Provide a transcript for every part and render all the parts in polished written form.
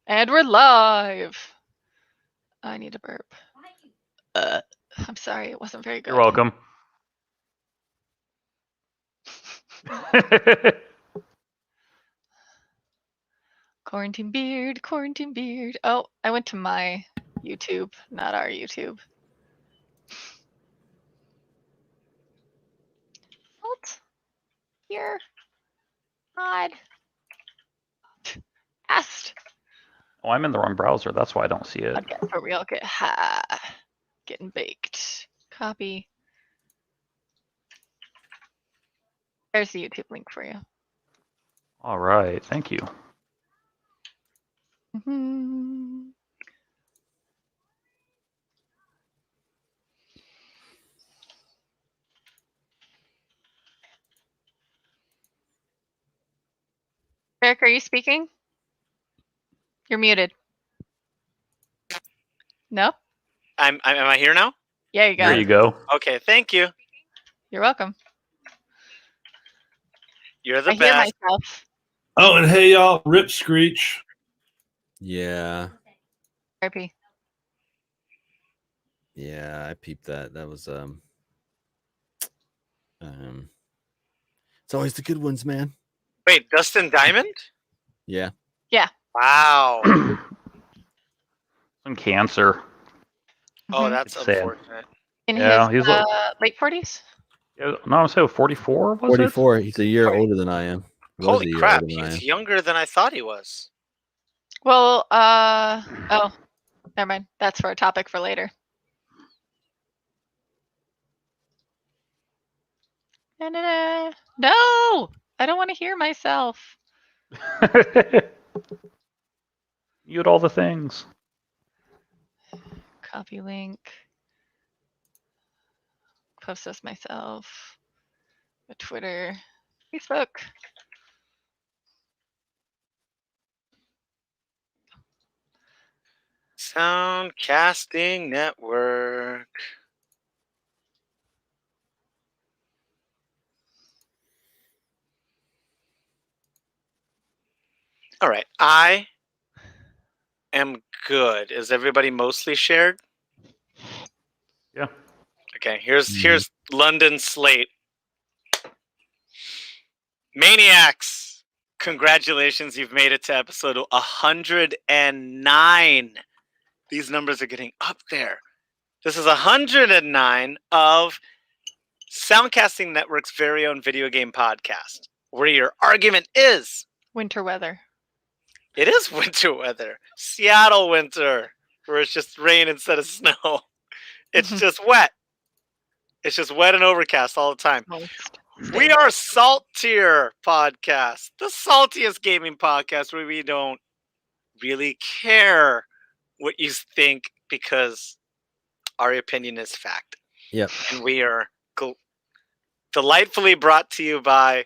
And we're live. I need a burp. I'm sorry, it wasn't very good. You're welcome. Quarantine beard, quarantine beard. Oh, I went to my YouTube, not our YouTube. What? Here. God. Asked. Oh, I'm in the wrong browser. That's why I don't see it. Okay, for real. Get getting baked. Copy. There's the YouTube link for you. All right. Thank you. Mm-hmm. Eric, are you speaking? You're muted. No? Am I here now? Yeah, you go. There you go. Okay, thank you. You're welcome. You're the I hear best. myself. Oh, and hey, y'all, Rip Screech. Yeah. RP. Yeah, I peeped that. That was it's always the good ones, man. Wait, Dustin Diamond? Yeah. Yeah. Wow. Some cancer. Oh, that's It's sad. unfortunate. In Yeah, his he's like- late 40s? No, I'm saying 44. Was 44. He's a year older than I am. Was Holy a year crap, older than I am. he's younger than I thought he was. Well, oh, never mind. That's for a topic for later. No, I don't want to hear myself. it? Mute all the things. Copy link. Post this myself. Twitter, Facebook. Soundcasting Network. All right, I am good. Is everybody mostly shared? Yeah. Okay, here's London slate. Maniacs, congratulations, you've made it to episode 109. These numbers are getting up there. This is 109 of Soundcasting Network's very own video game podcast, where your argument is Winter weather. it is winter weather. Seattle winter, where it's just rain instead of snow. It's just wet. It's just wet and overcast all the time. Moist. We are Salt Tier Podcast, the saltiest gaming podcast where we don't really care what you think because our opinion is fact. Yep. And we are delightfully brought to you by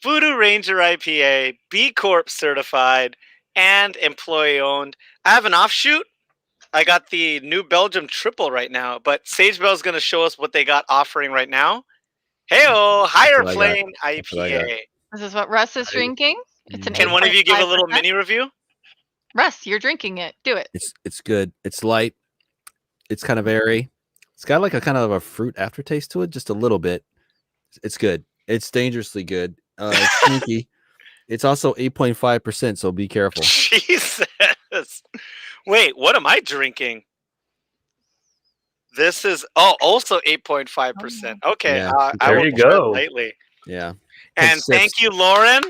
Voodoo Ranger IPA, B Corp certified, and employee owned. I have an offshoot. I got the New Belgium triple right now, but Sage Bell's going to show us what they got offering right now. Heyo, Higher That's what I got. Plane That's what I got. IPA. This is what Russ is drinking. It's an Can one of you give a little 8.5%. mini review? Russ, you're drinking it. Do it. It's good. It's light. It's kind of airy. It's got like a kind of a fruit aftertaste to it, just a little bit. It's good. It's dangerously good. It's sneaky. It's also 8.5%, so be careful. Jesus. Wait, what am I drinking? This is also 8.5%. Okay, Yeah. I There will you tread go. lightly. Yeah. And Take thank sips. you, Lauren,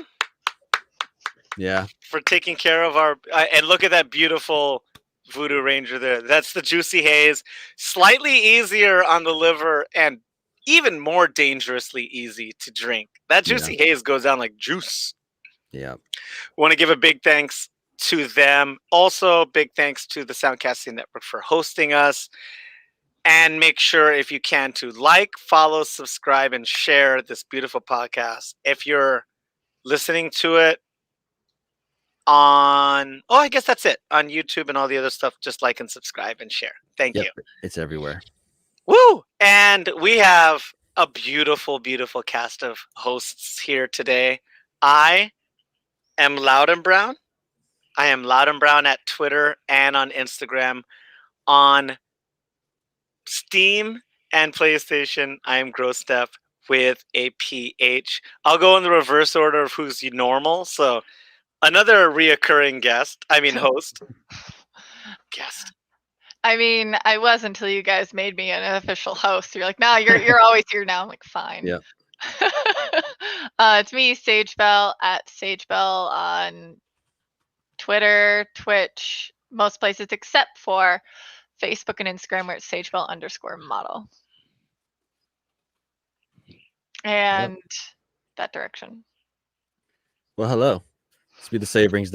Yeah. for taking care of our. And look at that beautiful Voodoo Ranger there. That's the Juicy Haze. Slightly easier on the liver and even more dangerously easy to drink. That Juicy Haze goes down like juice. Yeah. Want to give a big thanks to them. Also, big thanks to the Soundcasting Network for hosting us. And make sure, if you can, to like, follow, subscribe, and share this beautiful podcast. If you're listening to it on, I guess that's it, on YouTube and all the other stuff, just like and subscribe and share. Thank you. It's everywhere. Woo! And we have a beautiful, beautiful cast of hosts here today. I am Loud and Brown. I am Loud and Brown at Twitter and on Instagram. On Steam and PlayStation, I am GrowStep with a PH. I'll go in the reverse order of who's normal. So another reoccurring host. Guest. I mean, I was until you guys made me an official host. You're like, no, you're always here now. I'm like, fine. Yep. It's me, Sagebell at Sagebell on Twitter, Twitch, most places except for Facebook and Instagram, where it's Sagebell_model. And that direction. Well, hello. Speed the save rings ...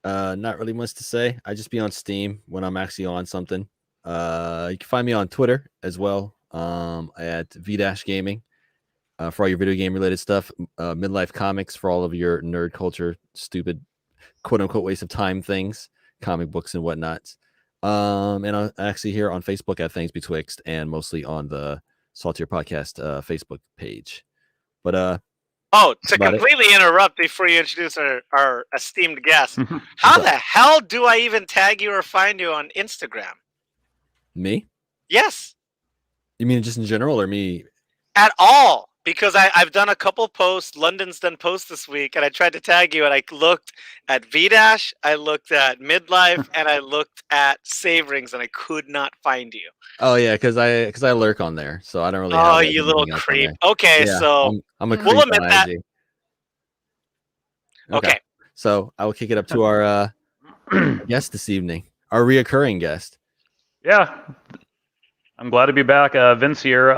Not really much to say. I just be on Steam when I'm actually on something. You can find me on Twitter as well, at V-Gaming, for all your video game related stuff. Midlife Comics for all of your nerd culture, stupid, quote unquote, waste of time things, comic books and whatnot. And I'm actually here on Facebook at Things Betwixt, and mostly on the Saltier Podcast Facebook page. But to completely interrupt before you introduce our esteemed guest, how the hell do I even tag you or find you on Instagram? Me? Yes. You mean just in general, or me? At all. Because I've done a couple posts. London's done posts this week, and I tried to tag you, and I looked at V-, I looked at Midlife, and I looked at Save Rings, and I could not find you. Oh yeah, because I lurk on there, so I don't really. Oh, you little creep. Okay, yeah, so I'm a creep. We'll admit that. Okay. So I will kick it up to our guest this evening, our reoccurring guest. Yeah, I'm glad to be back. Vince here.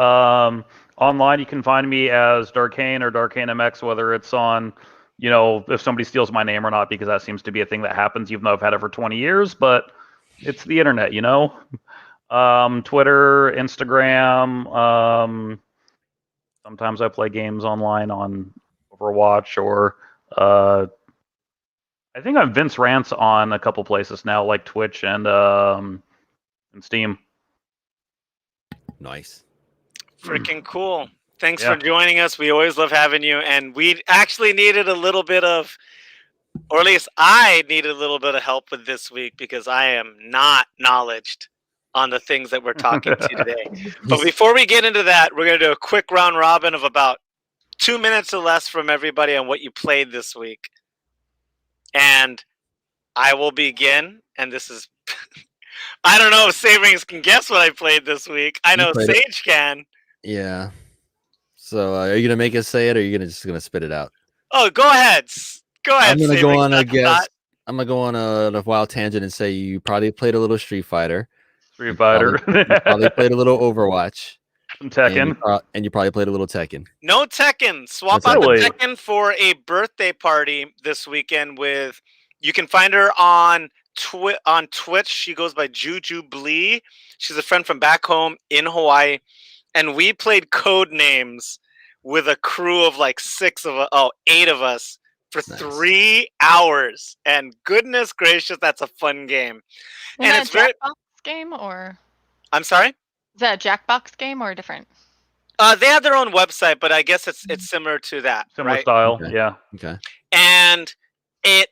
Online, you can find me as DarKain or DarKain MX, whether it's on, if somebody steals my name or not, because that seems to be a thing that happens, even though I've had it for 20 years. But it's the internet, Twitter, Instagram. Sometimes I play games online on Overwatch, or I think I'm Vince Rants on a couple places now, like Twitch and Steam. Nice. Freaking cool. Thanks for joining us. We always love having you. And we actually needed a little bit of, or at least I needed a little bit of help with this week, because I am not knowledged on the things that we're talking to today. But before we get into that, we're going to do a quick round robin of about 2 minutes or less from everybody on what you played this week. And I will begin. And this is, I don't know if Savings can guess what I played this week. I know Sage can. Yeah. So are you gonna make us say it, or are you just gonna spit it out? Oh, go ahead. Go ahead. I'm gonna go on a guess. I'm gonna go on a wild tangent and say you probably played a little Street Fighter. You probably played a little Overwatch. Some Tekken. And you probably played a little Tekken. No Tekken. Swap out the Tekken for a birthday party this weekend with. You can find her on Twitch. She goes by Juju Blee. She's a friend from back home in Hawaii. And we played Code Names with a crew of like 8 of us for 3 hours. And goodness gracious, that's a fun game. Is that a Jackbox game, or? I'm sorry? Is that a Jackbox game or different? They have their own website, but I guess it's similar to that. Similar right? style, okay. Yeah. Okay. And the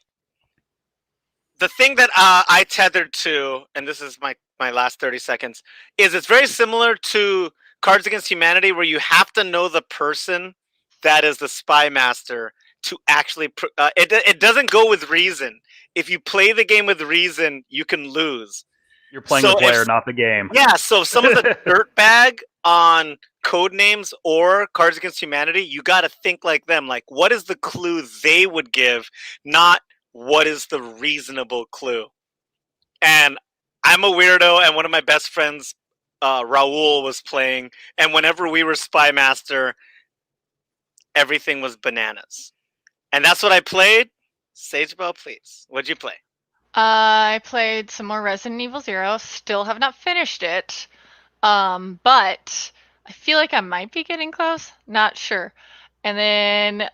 thing that I tethered to, and this is my last 30 seconds, is it's very similar to Cards Against Humanity, where you have to know the person that is the spy master to actually. It doesn't go with reason. If you play the game with reason, you can lose. You're playing the player, not the game. Yeah, so some of the dirtbag on Code Names or Cards Against Humanity, you got to think like them. Like, what is the clue they would give, not what is the reasonable clue? And I'm a weirdo, and one of my best friends, Raul, was playing, and whenever we were Spy Master, everything was bananas. And that's what I played. Sagebell, please. What'd you play? I played some more Resident Evil 0. Still have not finished it. But I feel like I might be getting close. Not sure. And then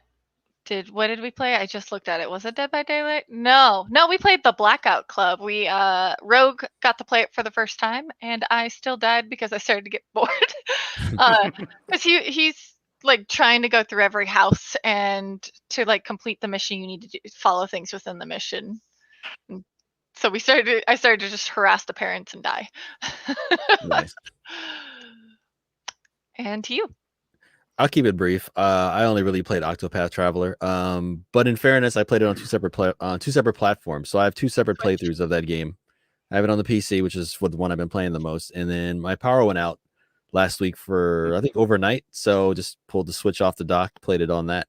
what did we play? I just looked at it. Was it Dead by Daylight? No, we played the Blackout Club. We Rogue got to play it for the first time, and I still died because I started to get bored. Because he's like trying to go through every house, and to like complete the mission, you need to follow things within the mission. So I started to just harass the parents and die. Nice. And to you. I'll keep it brief. I only really played Octopath Traveler. But in fairness, I played it on two separate platforms. So I have two separate playthroughs of that game. I have it on the PC, which is the one I've been playing the most. And then my power went out last week for I think overnight. So just pulled the Switch off the dock, played it on that.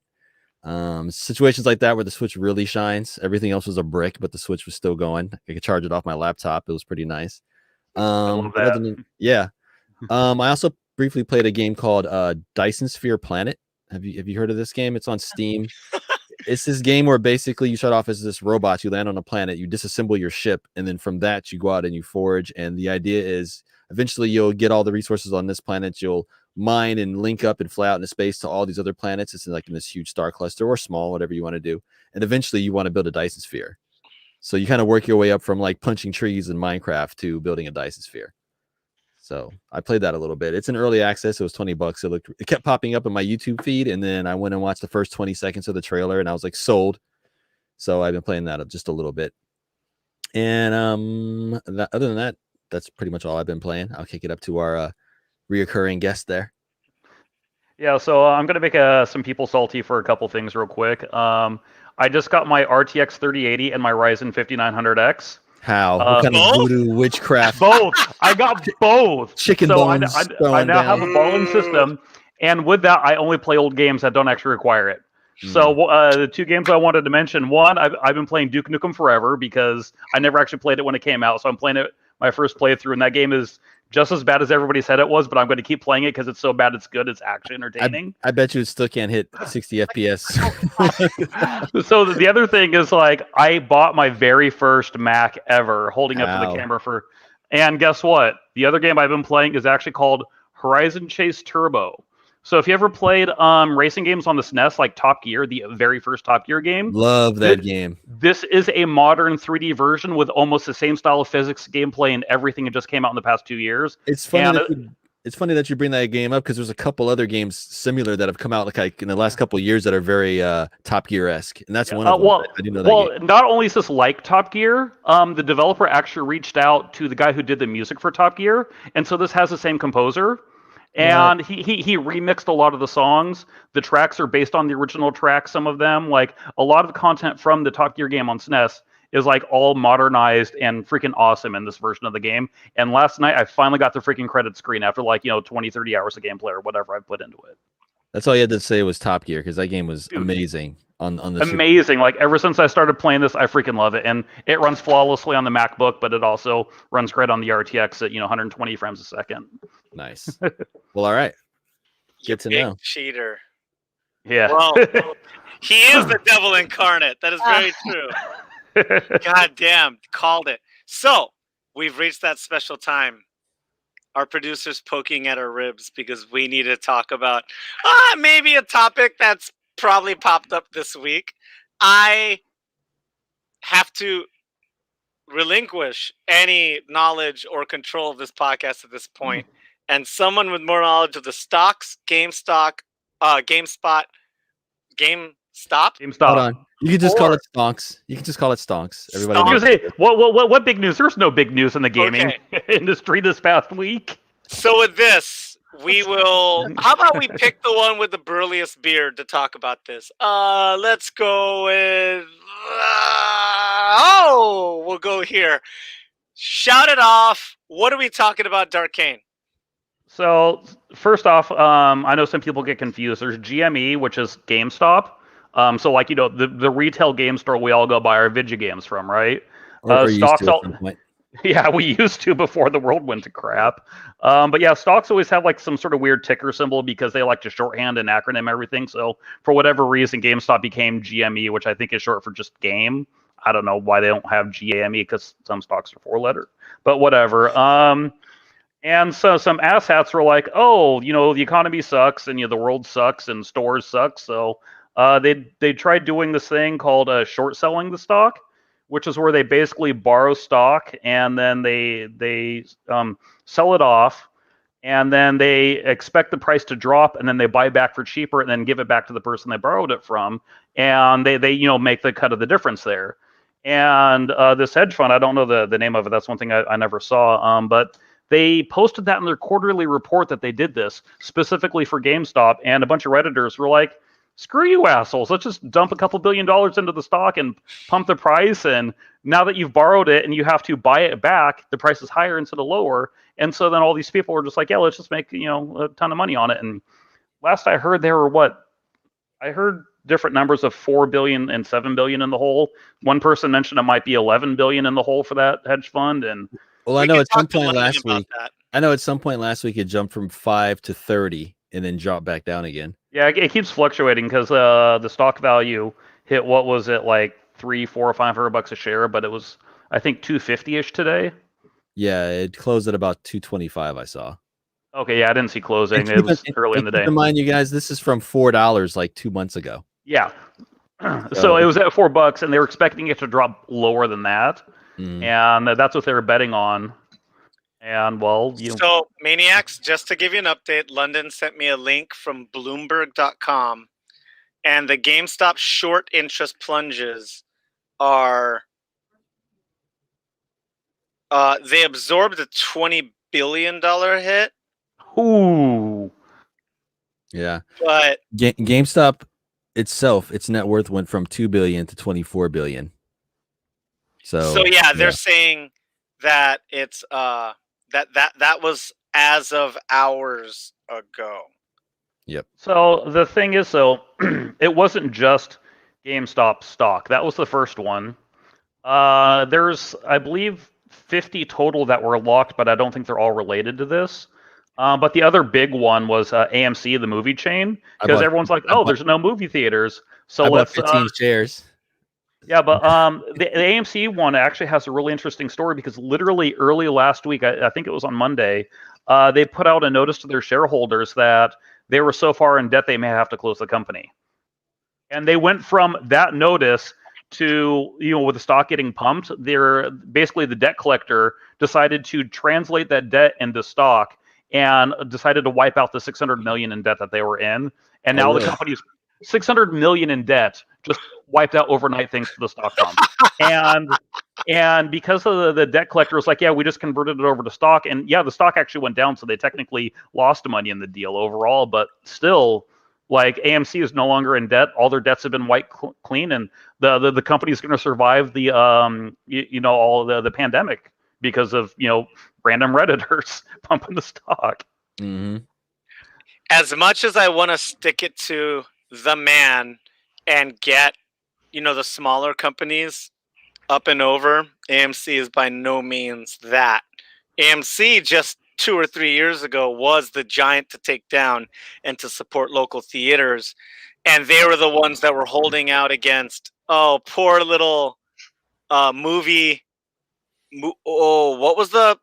Situations like that where the Switch really shines. Everything else was a brick, but the Switch was still going. I could charge it off my laptop. It was pretty nice. I love But other than, yeah. I also briefly played a game called Dyson Sphere Planet. Have you heard of this game? It's on Steam. It's this game where basically you start off as this robot, you land on a planet, you disassemble your ship, and then from that you go out and you forage. And the idea is eventually you'll get all the resources on this planet, you'll mine and link up and fly out into space to all these other planets. It's in this huge star cluster or small, whatever you want to do. And eventually you want to build a Dyson sphere. So you kind of work your way up from like punching trees in Minecraft to building a Dyson sphere. So I played that a little bit. It's in early access. It was $20. It kept popping up in my YouTube feed, and then I went and watched the first 20 seconds of the trailer, and I was like sold. So I've been playing that just a little bit. And other than that, that's pretty much all I've been playing. I'll kick it up to our reoccurring guest there. Yeah, so I'm gonna make some people salty for a couple things real quick. I just got my RTX 3080 and my Ryzen 5900X. How? What kind of voodoo witchcraft? Both. I got both. Chicken bones. I now have a balling system, and with that, I only play old games that don't actually require it. So the two games I wanted to mention, one, I've been playing Duke Nukem Forever because I never actually played it when it came out, so I'm playing it my first playthrough, and that game is just as bad as everybody said it was, but I'm going to keep playing it because it's so bad it's good. It's actually entertaining. I bet you it still can't hit 60 FPS. So the other thing is, like, I bought my very first Mac ever, holding up to the camera and guess what? The other game I've been playing is actually called Horizon Chase Turbo. So if you ever played racing games on the SNES, like Top Gear, the very first Top Gear game. Love that game. This is a modern 3D version with almost the same style of physics, gameplay, and everything. It just came out in the past 2 years. It's funny that you bring that game up because there's a couple other games similar that have come out like in the last couple of years that are very Top Gear-esque, and that's one of them. I didn't know that game. Not only is this like Top Gear, the developer actually reached out to the guy who did the music for Top Gear, and so this has the same composer. And he remixed a lot of the songs. The tracks are based on the original tracks, some of them. Like, a lot of the content from the Top Gear game on SNES is like all modernized and freaking awesome in this version of the game. And last night I finally got the freaking credit screen after 20, 30 hours of gameplay or whatever I put into it. That's all you had to say was Top Gear, because that game was amazing. Amazing. Like, ever since I started playing this, I freaking love it. And it runs flawlessly on the MacBook, but it also runs great on the RTX at 120 frames a second. Nice. Well, all right. Good to know. Cheater. Yeah. Well, he is the devil incarnate. That is very true. God damn, called it. So we've reached that special time. Our producer's poking at our ribs because we need to talk about maybe a topic that's probably popped up this week. I have to relinquish any knowledge or control of this podcast at this point. And someone with more knowledge of the stocks, GameStop. GameStop. Hold on. You can just call it stonks. Everybody. I was gonna say, what big news? There's no big news in the gaming industry this past week. So with this, we will. How about we pick the one with the burliest beard to talk about this? Let's go with. We'll go here. Shout it off. What are we talking about, DarKain? So first off, I know some people get confused. There's GME, which is GameStop. So like, the retail game store we all go buy our Videogames from, right? Stocks yeah, we used to before the world went to crap. But yeah, stocks always have like some sort of weird ticker symbol because they like to shorthand and acronym everything. So for whatever reason, GameStop became GME, which I think is short for just game. I don't know why they don't have GME because some stocks are 4-letter, but whatever. And so some asshats were like, the economy sucks and the world sucks and stores suck. So they tried doing this thing called short selling the stock, which is where they basically borrow stock and then they sell it off, and then they expect the price to drop, and then they buy back for cheaper and then give it back to the person they borrowed it from, and they make the cut of the difference there. And this hedge fund, I don't know the name of it. That's one thing I never saw. But they posted that in their quarterly report that they did this specifically for GameStop, and a bunch of Redditors were like, "Screw you, assholes! Let's just dump a couple $1 billion into the stock and pump the price. And now that you've borrowed it and you have to buy it back, the price is higher instead of lower." And so then all these people were just like, "Yeah, let's just make a ton of money on it." And last I heard, there were what? I heard different numbers of 4 billion and 7 billion in the hole. One person mentioned it might be 11 billion in the hole for that hedge fund. And Well, I We know can at some talk to point London last about week. that. I know at some point last week it jumped from 5 to 30 and then dropped back down again. yeah, it keeps fluctuating because the stock value hit, what was it, like 300, 400, or $500 a share, but it was, I think, 250-ish today. Yeah, it closed at about 225. I saw. Okay, yeah, I didn't see closing. And It was early in the keep day. in mind, you guys, this is from $4 like 2 months ago. Yeah. So it was at $4, and they were expecting it to drop lower than that, and that's what they were betting on. And well, So, Maniacs, just to give you an update, London sent me a link from Bloomberg.com, and the GameStop short interest plunges are they absorbed a $20 billion hit, ooh, Yeah, but GameStop itself, its net worth went from 2 billion to 24 billion. So yeah, they're saying that it's that was as of hours ago. Yep. So the thing is, it wasn't just GameStop stock. That was the first one. There's, I believe, 50 total that were locked, but I don't think they're all related to this. But the other big one was AMC, the movie chain, because everyone's like, "Oh, there's no movie theaters, so let's." 15 shares. Yeah, but the AMC one actually has a really interesting story, because literally early last week, I think it was on Monday, they put out a notice to their shareholders that they were so far in debt they may have to close the company. And they went from that notice to, with the stock getting pumped, they're basically, the debt collector decided to translate that debt into stock and decided to wipe out the 600 million in debt that they were in. And now the company's 600 million in debt just wiped out overnight thanks to the stock pump. And because of the debt collector was like, yeah, we just converted it over to stock. And yeah, the stock actually went down, so they technically lost money in the deal overall, but still, like, AMC is no longer in debt. All their debts have been wiped clean, and the company's going to survive the all the pandemic because of random Redditors pumping the stock. Mm-hmm. As much as I want to stick it to the man and get the smaller companies up and over, AMC is by no means that. AMC just 2 or 3 years ago was the giant to take down and to support local theaters, and they were the ones that were holding out against poor little movie. What was the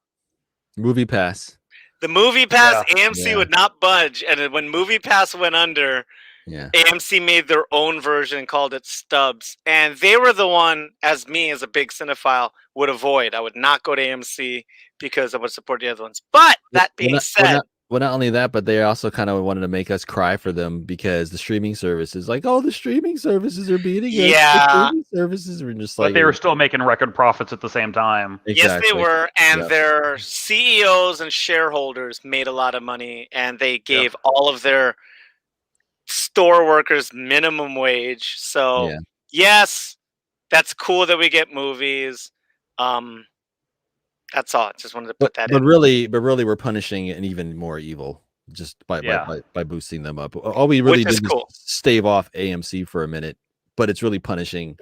Movie Pass? The Movie Pass. Yeah. AMC would not budge, and when Movie Pass went under, AMC made their own version and called it Stubs, and they were the one, as a big cinephile, would avoid. I would not go to AMC because I would support the other ones. But that being said, not only that, but they also kind of wanted to make us cry for them, because the streaming services, like, the streaming services are beating us. Yeah, the streaming services were just like, but they were still making record profits at the same time. Yes, they were, and their CEOs and shareholders made a lot of money, and they gave all of their store workers minimum wage. So yes, that's cool that we get movies. That's all. I just wanted to put that in. But really, we're punishing an even more evil just by boosting them up. All we really did is stave off AMC for a minute, but it's really punishing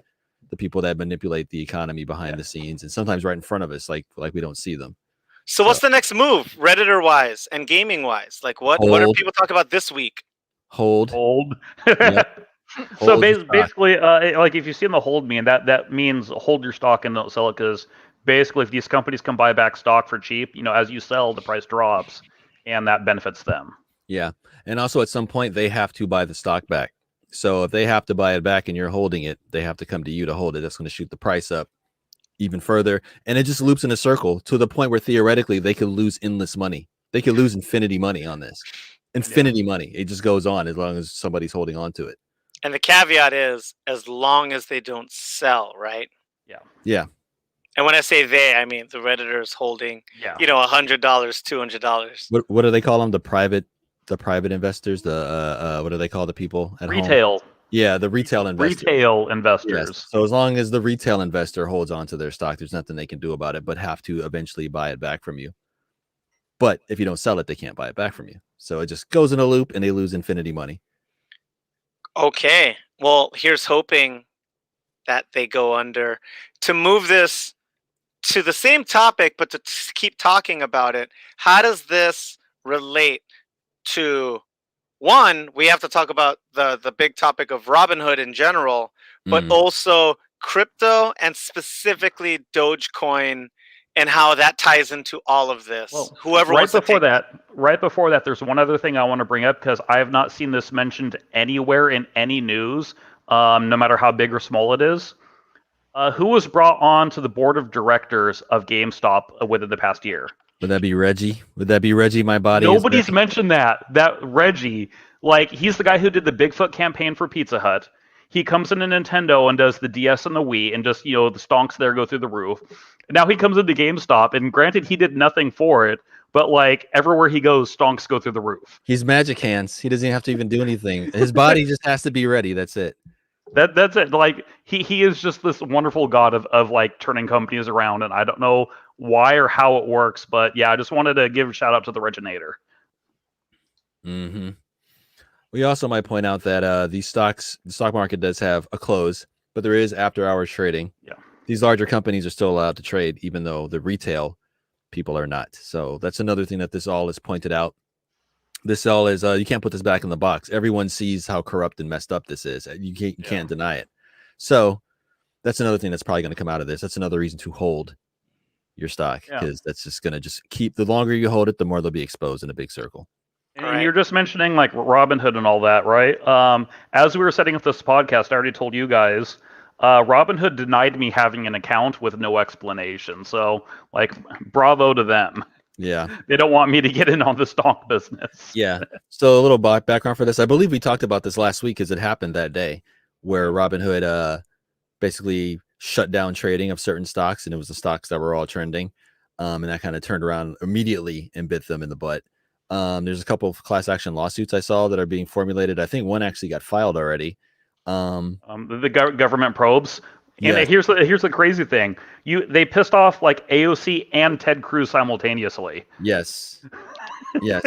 the people that manipulate the economy behind the scenes, and sometimes right in front of us, like we don't see them. So what's the next move, Redditor wise and gaming wise? Like what are people talking about this week? Hold. Yep. So basically, like, if you see in the hold meme, that means hold your stock and don't sell it, because basically, if these companies can buy back stock for cheap, as you sell, the price drops, and that benefits them. Yeah, and also at some point they have to buy the stock back. So if they have to buy it back and you're holding it, they have to come to you to hold it. That's going to shoot the price up even further, and it just loops in a circle to the point where theoretically they could lose endless money. They could lose infinity money on this. Infinity money. It just goes on as long as somebody's holding on to it. And the caveat is, as long as they don't sell, right? Yeah. And when I say they, I mean the Redditors holding, Yeah. $100, $200. What do they call them? The private investors. The what do they call the people at home? Retail. Yeah, the retail investors. Retail investors. Yes. So as long as the retail investor holds on to their stock, there's nothing they can do about it, but have to eventually buy it back from you. But if you don't sell it, they can't buy it back from you. So it just goes in a loop, and they lose infinity money. Okay. Well, here's hoping that they go under. To move this to the same topic, but to keep talking about it, how does this relate to, one, we have to talk about the big topic of Robinhood in general, but also crypto and specifically Dogecoin and how that ties into all of this. Well, Whoever right wants before to that, there's one other thing I want to bring up because I have not seen this mentioned anywhere in any news, no matter how big or small it is. Who was brought on to the board of directors of GameStop within the past year? Would that be Reggie? Would that be Reggie? My body. Nobody's mentioned that. That Reggie, like, he's the guy who did the Bigfoot campaign for Pizza Hut. He comes into Nintendo and does the DS and the Wii, and just, the stonks there go through the roof. Now he comes into GameStop, and granted, he did nothing for it, but like everywhere he goes, stonks go through the roof. He's magic hands. He doesn't have to even do anything. His body just has to be ready. That's it. That's it. Like he is just this wonderful god of like turning companies around, and I don't know why or how it works, but yeah, I just wanted to give a shout out to the originator. Mm-hmm. We also might point out that the stock market does have a close, but there is after hours trading. Yeah. These larger companies are still allowed to trade, even though the retail people are not. So that's another thing that this all is pointed out. This all is you can't put this back in the box. Everyone sees how corrupt and messed up this is. You can't deny it. So that's another thing that's probably going to come out of this. That's another reason to hold your stock, because that's just going to just keep, the longer you hold it, the more they'll be exposed in a big circle. And you're just mentioning like Robinhood and all that, right? As we were setting up this podcast, I already told you guys, Robinhood denied me having an account with no explanation. So, like, bravo to them. Yeah. They don't want me to get in on the stock business. Yeah. So a little background for this. I believe we talked about this last week because it happened that day where Robinhood basically shut down trading of certain stocks, and it was the stocks that were all trending. And that kind of turned around immediately and bit them in the butt. There's a couple of class action lawsuits I saw that are being formulated. I think one actually got filed already. The government probes. And Yes. here's the crazy thing. They pissed off like AOC and Ted Cruz simultaneously. Yes. Yes.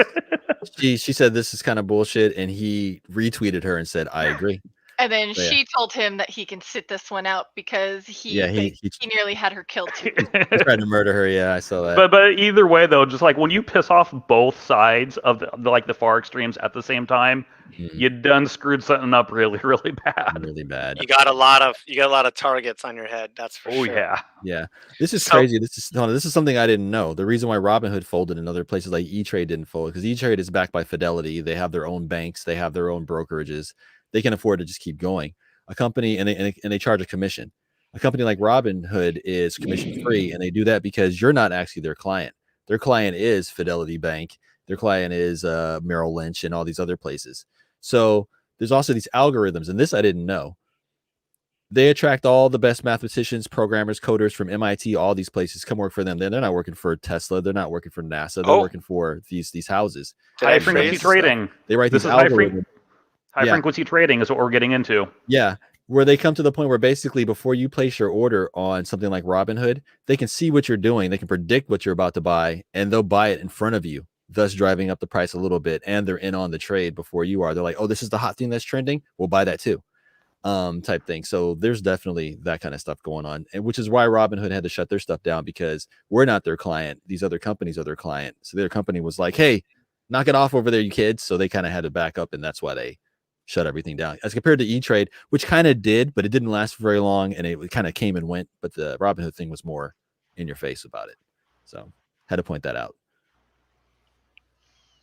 She said this is kind of bullshit, and he retweeted her and said, I agree. And then So, yeah. she told him that he can sit this one out because he nearly had her killed too. He tried to murder her. Yeah, I saw that. But either way, though, just like when you piss off both sides of the far extremes at the same time, you done screwed something up really, really bad. Really bad. You got a lot of targets on your head. That's for sure. Yeah. Yeah. This is crazy. This is something I didn't know. The reason why Robinhood folded and other places like E-Trade didn't fold, because E-Trade is backed by Fidelity. They have their own banks. They have their own brokerages. They can afford to just keep going. A company and they charge a commission. A company like Robinhood is commission free, and they do that because you're not actually their client. Their client is Fidelity Bank. Their client is Merrill Lynch and all these other places. So there's also these algorithms, and this I didn't know. They attract all the best mathematicians, programmers, coders from MIT, all these places come work for them. They're not working for Tesla. They're not working for NASA. They're working for these houses. High frequency trading. They write This these is algorithms. High frequency trading is what we're getting into. Yeah, where they come to the point where basically before you place your order on something like Robinhood, they can see what you're doing. They can predict what you're about to buy, and they'll buy it in front of you, thus driving up the price a little bit. And they're in on the trade before you are. They're like, oh, this is the hot thing that's trending. We'll buy that too. Type thing. So there's definitely that kind of stuff going on, and which is why Robinhood had to shut their stuff down, because we're not their client. These other companies are their client. So their company was like, hey, knock it off over there, you kids. So they kind of had to back up, and that's why they shut everything down, as compared to E-Trade, which kind of did, but it didn't last for very long, and it kind of came and went. But the Robinhood thing was more in your face about it. So had to point that out.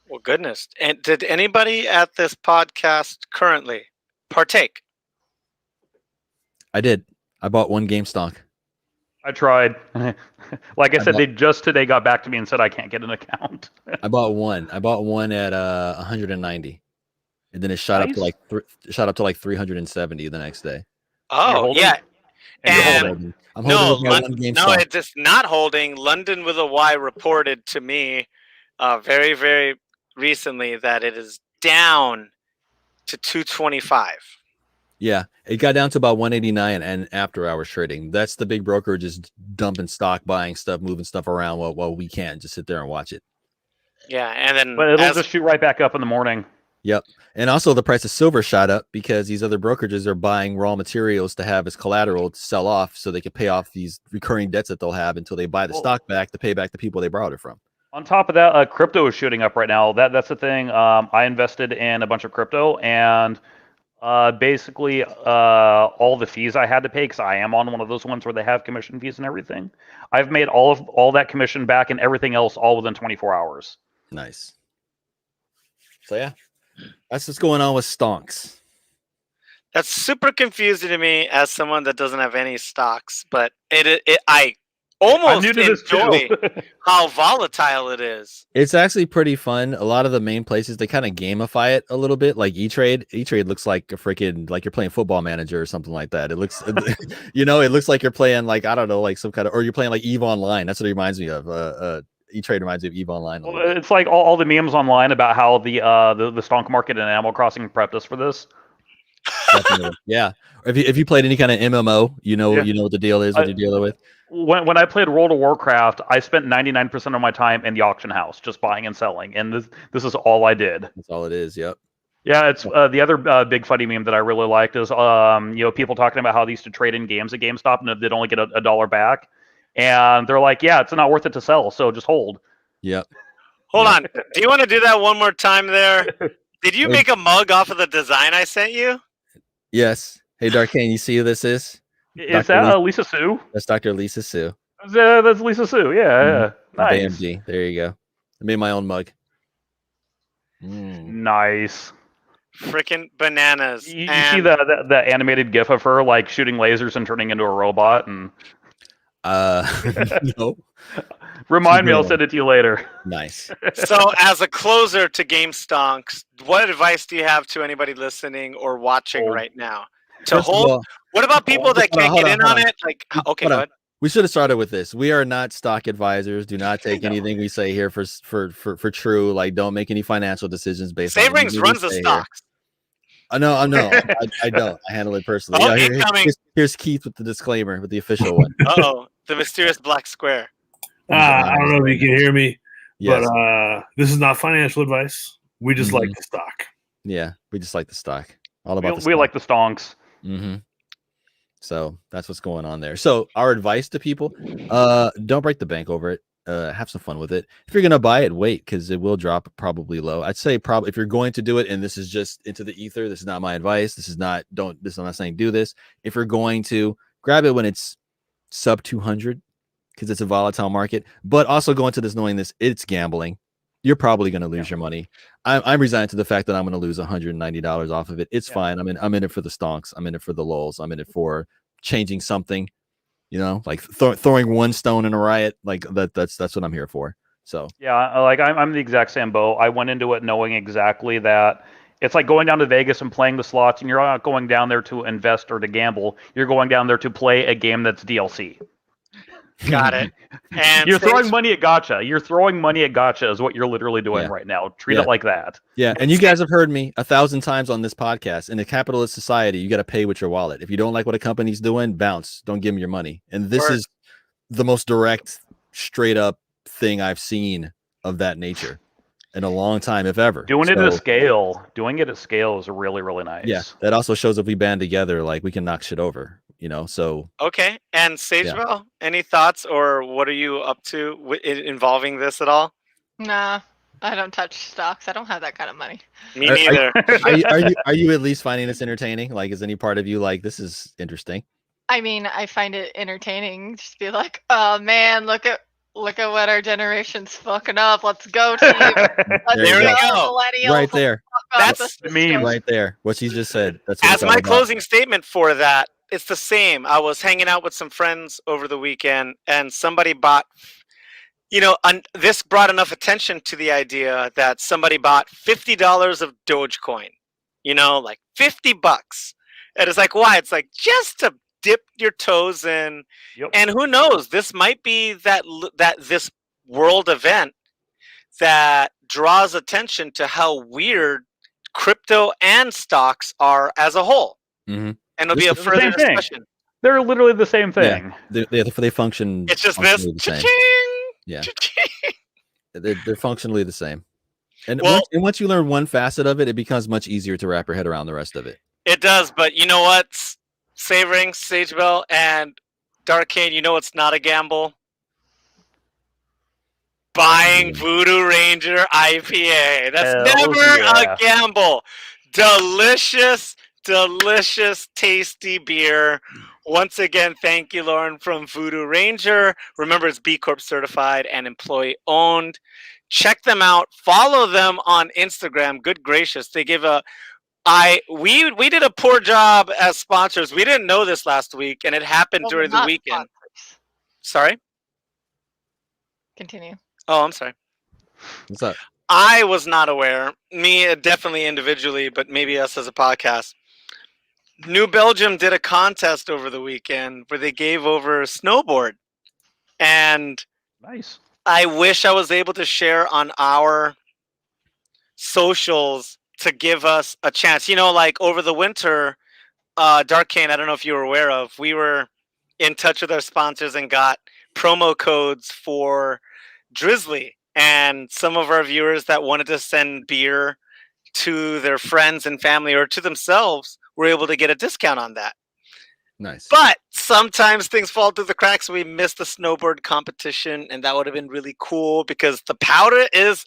Well, goodness. And did anybody at this podcast currently partake? I did. I bought one GameStonk. I tried. Like I said, they just today got back to me and said I can't get an account. I bought one. I bought one at 190. And then it shot up to like 370 the next day. Oh, yeah. And you're And holding. I'm no, holding with my one game no, stock. it's just not holding. London with a Y reported to me very, very recently that it is down to 225. Yeah, it got down to about 189 and after hours trading. That's the big broker just dumping stock, buying stuff, moving stuff around while we can just sit there and watch it. Yeah, and then But it'll just shoot right back up in the morning. Yep. And also the price of silver shot up because these other brokerages are buying raw materials to have as collateral to sell off so they can pay off these recurring debts that they'll have until they buy the stock back to pay back the people they borrowed it from. On top of that, crypto is shooting up right now. That's the thing. I invested in a bunch of crypto, and basically all the fees I had to pay, because I am on one of those ones where they have commission fees and everything. I've made all that commission back and everything else all within 24 hours. Nice. So yeah, that's what's going on with stonks. that's super confusing to me as someone that doesn't have any stocks, but I almost I'm new to this enjoy too. how volatile it is. It's actually pretty fun. A lot of the main places they kind of gamify it a little bit, like E-Trade. E-Trade looks like a freaking like you're playing Football Manager or something like that. It looks, it looks like you're playing like I don't know, like some kind of, or you're playing like Eve Online. That's what it reminds me of. E-Trade reminds me of Eve Online. Well, it's like all the memes online about how the stonk market and Animal Crossing prepped us for this. Definitely. Yeah. If you played any kind of MMO, you know what the deal is, what you're dealing with. When I played World of Warcraft, I spent 99% of my time in the auction house, just buying and selling, and this is all I did. That's all it is. Yep. Yeah, it's the other big funny meme that I really liked is people talking about how they used to trade in games at GameStop and they'd only get a dollar back, and they're like, yeah, it's not worth it to sell, so just hold. Yep. Hold on. Do you want to do that one more time there? Did you make a mug off of the design I sent you? Yes. Hey, DarKain, you see who this is? Is that Lisa Sue? That's Dr. Lisa Sue. That's Lisa Sue. Yeah, nice. BMG. There you go. I made my own mug. Nice. Freaking bananas. You see the animated GIF of her like shooting lasers and turning into a robot, and no. Remind me, I'll send it to you later. Nice. So, as a closer to GameStonks, what advice do you have to anybody listening or watching right now? To hold. What about people that can't get in on it? Like, okay, go ahead. We should have started with this. We are not stock advisors. Do not take anything we say here for true. Like, don't make any financial decisions based on. Saverings runs the stocks. No, I don't. I handle it personally. Oh, here's Keith with the disclaimer, with the official one. Uh-oh, the mysterious black square. I don't know if you can hear me, yes. but this is not financial advice. We just like the stock. Yeah, we just like the stock. All about we like the stonks. Mm-hmm. So that's what's going on there. So our advice to people, don't break the bank over it. Have some fun with it. If you're gonna buy it, wait, because it will drop probably low. I'd say probably if you're going to do it, and this is just into the ether, this is not my advice. I'm not saying do this. If you're going to grab it when it's sub 200, because it's a volatile market, but also go into this knowing it's gambling. You're probably going to lose your money. I'm resigned to the fact that I'm going to lose $190 off of it. It's fine. I'm in it for the stonks. I'm in it for the lulz. I'm in it for changing something, like throwing one stone in a riot. Like that's what I'm here for. So yeah, like I'm the exact same boat. I went into it knowing exactly that it's like going down to Vegas and playing the slots, and you're not going down there to invest or to gamble. You're going down there to play a game that's DLC. Got it. And you're throwing money at gacha. You're throwing money at gacha is what you're literally doing right now. Treat it like that. Yeah, and you guys have heard me 1,000 times on this podcast. In a capitalist society, you got to pay with your wallet. If you don't like what a company's doing, bounce. Don't give them your money. And this is the most direct, straight up thing I've seen of that nature in a long time, if ever. Doing it at scale is really, really nice. Yeah, that also shows if we band together, like we can knock shit over. So okay. And Sageville, any thoughts, or what are you up to involving this at all? Nah, I don't touch stocks. I don't have that kind of money. Me neither. Are you at least finding this entertaining? Like, is any part of you like this is interesting? I mean, I find it entertaining. Just be like, oh man, look at what our generation's fucking up. Let's go, team. There we go. Right there. That's the meme right there. What she just said. That's as my closing statement for that. It's the same. I was hanging out with some friends over the weekend, and somebody bought, this brought enough attention to the idea that somebody bought $50 of Dogecoin, like $50. And it's like, why? It's like just to dip your toes in, Yep. and who knows? This might be that this world event that draws attention to how weird crypto and stocks are as a whole, Mhm. and it'll This be a is the further same thing. discussion. They're literally the same thing. They function. It's just this. functionally the same. Cha-ching! Yeah. Cha-ching! They're functionally the same. And Well- once you learn one facet of it, it becomes much easier to wrap your head around the rest of it. It does, but you know what? Savoring, Sagebell, and DarKain, you know it's not a gamble? Buying Voodoo Ranger IPA. That's Hell never yeah. a gamble. Delicious, delicious, tasty beer. Once again, thank you, Lauren, from Voodoo Ranger. Remember, it's B Corp certified and employee owned. Check them out. Follow them on Instagram. Good gracious, they give we did a poor job as sponsors. We didn't know this last week, and it happened Well, during the not weekend. sponsors. Sorry? Continue. Oh, I'm sorry. What's up? I was not aware. Me, definitely individually, but maybe us as a podcast. New Belgium did a contest over the weekend where they gave over a snowboard. And Nice. I wish I was able to share on our socials to give us a chance. You know, like over the winter, DarKain, I don't know if you were aware of, we were in touch with our sponsors and got promo codes for Drizzly. And some of our viewers that wanted to send beer to their friends and family or to themselves were able to get a discount on that. Nice. But sometimes things fall through the cracks. We missed the snowboard competition, and that would have been really cool because the powder is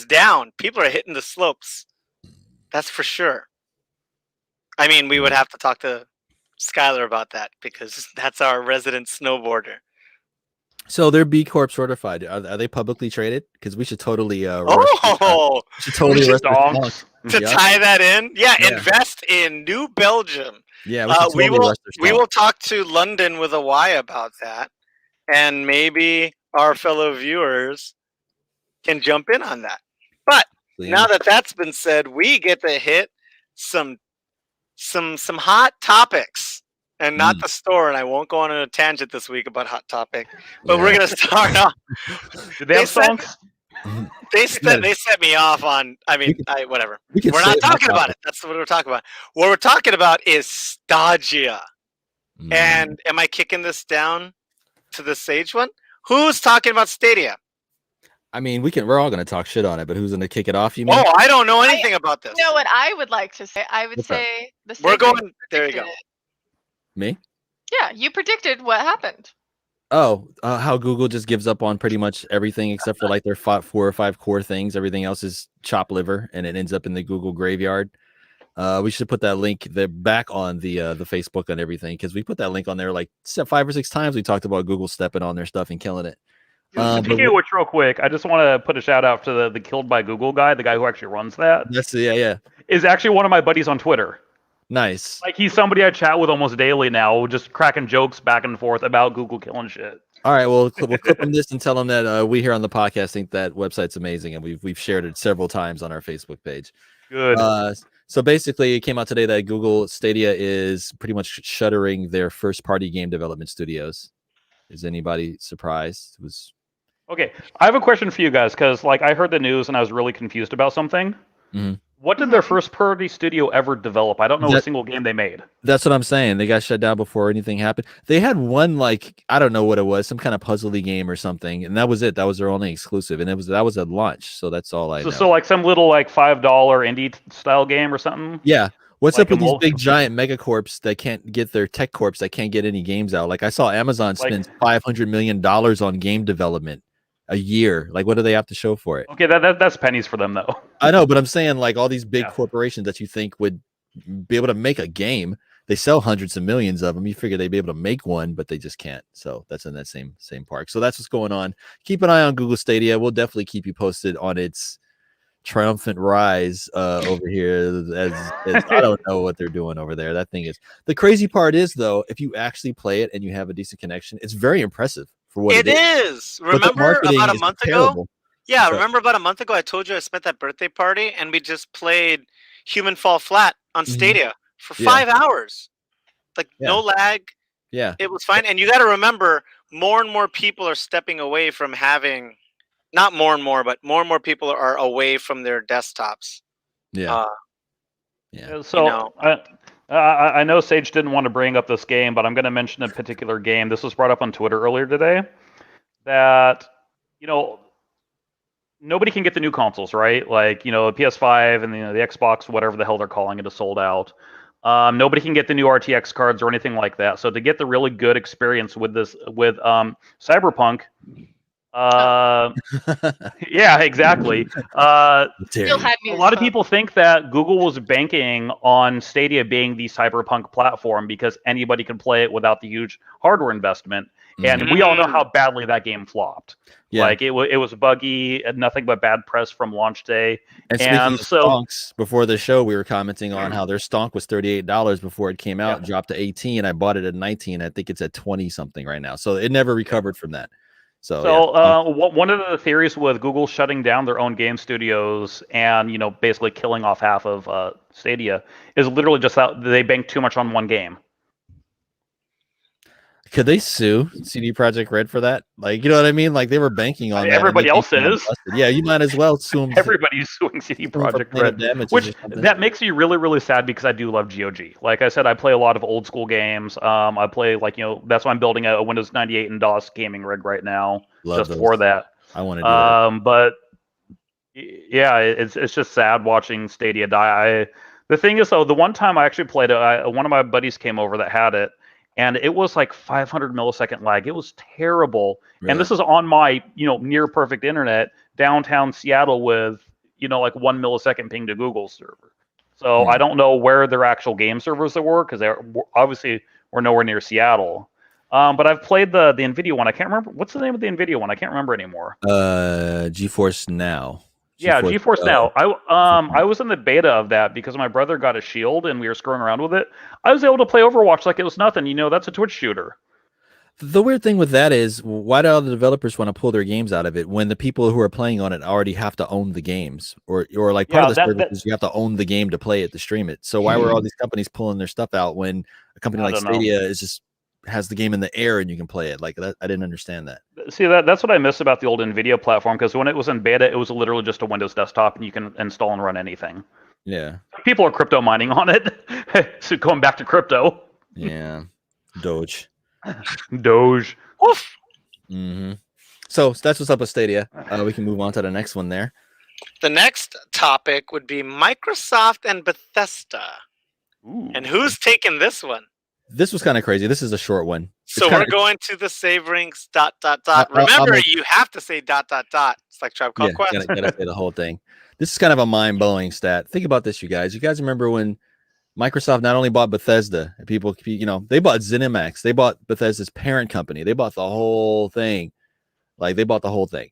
down. People are hitting the slopes. That's for sure. I mean, we would have to talk to Skylar about that because that's our resident snowboarder. So they're B Corp certified. Are they publicly traded? Because we should totally Oh, should totally we rush their Stonks. stock. to Yeah. tie that in, yeah, Yeah. invest in New Belgium. Yeah, we should totally rush their We stock. will talk to London with a Y about that, and maybe our fellow viewers can jump in on that. But now that that's been said, we get to hit some hot topics, and not the store. And I won't go on a tangent this week about Hot Topic, but we're gonna start off. Did they have said- songs? They set me off on. I mean, whatever. we can We're say not it Hot talking about Topic. it. That's what we're talking about. What we're talking about is Stagia. And am I kicking this down to the Sage one? Who's talking about Stadia? I mean, we're all gonna talk shit on it, but who's gonna kick it off? You mean? Oh, I don't know anything about this. You know what I would like to say? I would What's that? say the We're same going. thing There you go. predicted it. Me? Yeah, you predicted what happened. Oh, how Google just gives up on pretty much everything except for like their 4 or 5 core things. Everything else is chop liver, and it ends up in the Google graveyard. We should put that link back on the Facebook and everything because we put that link on there like 5 or 6 times. We talked about Google stepping on their stuff and killing it. Speaking of which, real quick, I just want to put a shout out to the Killed by Google guy, the guy who actually runs that. That's yeah. Is actually one of my buddies on Twitter. Nice. Like he's somebody I chat with almost daily now, just cracking jokes back and forth about Google killing shit. All right, well, we'll clip him this and tell him that we here on the podcast think that website's amazing, and we've shared it several times on our Facebook page. Good. So basically, it came out today that Google Stadia is pretty much shuttering their first-party game development studios. Is anybody surprised? It was Okay, I have a question for you guys because, like, I heard the news and I was really confused about something. Mhm. What did their first-party studio ever develop? I don't know a That- single game they made. That's what I'm saying. They got shut down before anything happened. They had one like I don't know what it was, some kind of puzzly game or something, and that was it. That was their only exclusive, and that was at launch. So that's all I know. So like some little like $5 indie style game or something. Yeah. What's Like up with a these mul- big giant megacorps that can't get their tech corps that can't get any games out? Like I saw Amazon Like- spends $500 million on game development a year. Like what do they have to show for it? Okay, that's pennies for them though. I know, but I'm saying like all these big Yeah. corporations that you think would be able to make a game, they sell hundreds of millions of them. You figure they'd be able to make one, but they just can't. So that's in that same park. So that's what's going on. Keep an eye on Google Stadia. We'll definitely keep you posted on its triumphant rise over here. As I don't know what they're doing over there. That thing is the crazy part is though, if you actually play it and you have a decent connection, it's very impressive for what It is. But the Remember marketing about a is month ago? terrible. Yeah, So- remember about a month ago I told you I spent that birthday party and we just played Human Fall Flat on Mhm. Stadia for Yeah. 5 hours. Like no lag. Yeah. It was fine. And you got to remember, more and more people are stepping away from having, not more and more, but more and more people are away from their desktops. Yeah. So I know Sage didn't want to bring up this game, but I'm going to mention a particular game. This was brought up on Twitter earlier today. That nobody can get the new consoles, right? Like PS5 and the Xbox, whatever the hell they're calling it, is sold out. Nobody can get the new RTX cards or anything like that. So to get the really good experience with Cyberpunk, yeah, exactly. Still had me A lot of people think that Google was banking on Stadia being the Cyberpunk platform because anybody could play it without the huge hardware investment. And we all know how badly that game flopped. Yeah. Like it was buggy, nothing but bad press from launch day. And speaking of stonks, before the show, we were commenting on how their stonk was $38 before it came out, dropped to 18. I bought it at 19. I think it's at 20 something right now. So it never recovered from that. One of the theories with Google shutting down their own game studios and basically killing off half of Stadia is literally just that they bank too much on one game. Could they sue CD Projekt Red for that? Like, you know what I mean? Like they were banking on that. Everybody else is. Yeah, you might as well sue them. Everybody's suing CD Projekt Red, which that makes me really, really sad because I do love GOG. Like I said, I play a lot of old school games. I play that's why I'm building a Windows 98 and DOS gaming rig right now. For that. I want to do it. But yeah, it's just sad watching Stadia die. The thing is though, the one time I actually played it, one of my buddies came over that had it. And it was like 500 millisecond lag. It was terrible. Really? And this is on my, near perfect internet downtown Seattle with, like 1 millisecond ping to Google's server. So I don't know where their actual game servers were because they obviously were nowhere near Seattle. But I've played the NVIDIA one. I can't remember what's the name of the NVIDIA one. I can't remember anymore. Geforce Now. GeForce Now. I was in the beta of that because my brother got a Shield and we were screwing around with it. I was able to play Overwatch like it was nothing. That's a Twitch shooter. The weird thing with that is, why do all the developers want to pull their games out of it when the people who are playing on it already have to own the games, or like part of the service you have to own the game to play it to stream it. So why were all these companies pulling their stuff out when a company like Stadia has the game in the air and you can play it like that? I didn't understand that. See, that's what I miss about the old NVIDIA platform, because when it was in beta, it was literally just a Windows desktop and you can install and run anything. Yeah. People are crypto mining on it. So going back to crypto. Yeah. Doge. Doge. Oof. Mm-hmm. So that's what's up with Stadia. We can move on to the next one there. The next topic would be Microsoft and Bethesda. Ooh. And who's taking this one? This was kind of crazy. This is a short one. So we're going to the save rings ... Remember, you have to say ... It's like Tribe Called Quest. Gotta say the whole thing. This is kind of a mind-blowing stat. Think about this, you guys. You guys remember when Microsoft not only bought Bethesda, people, they bought ZeniMax. They bought Bethesda's parent company. They bought the whole thing. Like, they bought the whole thing.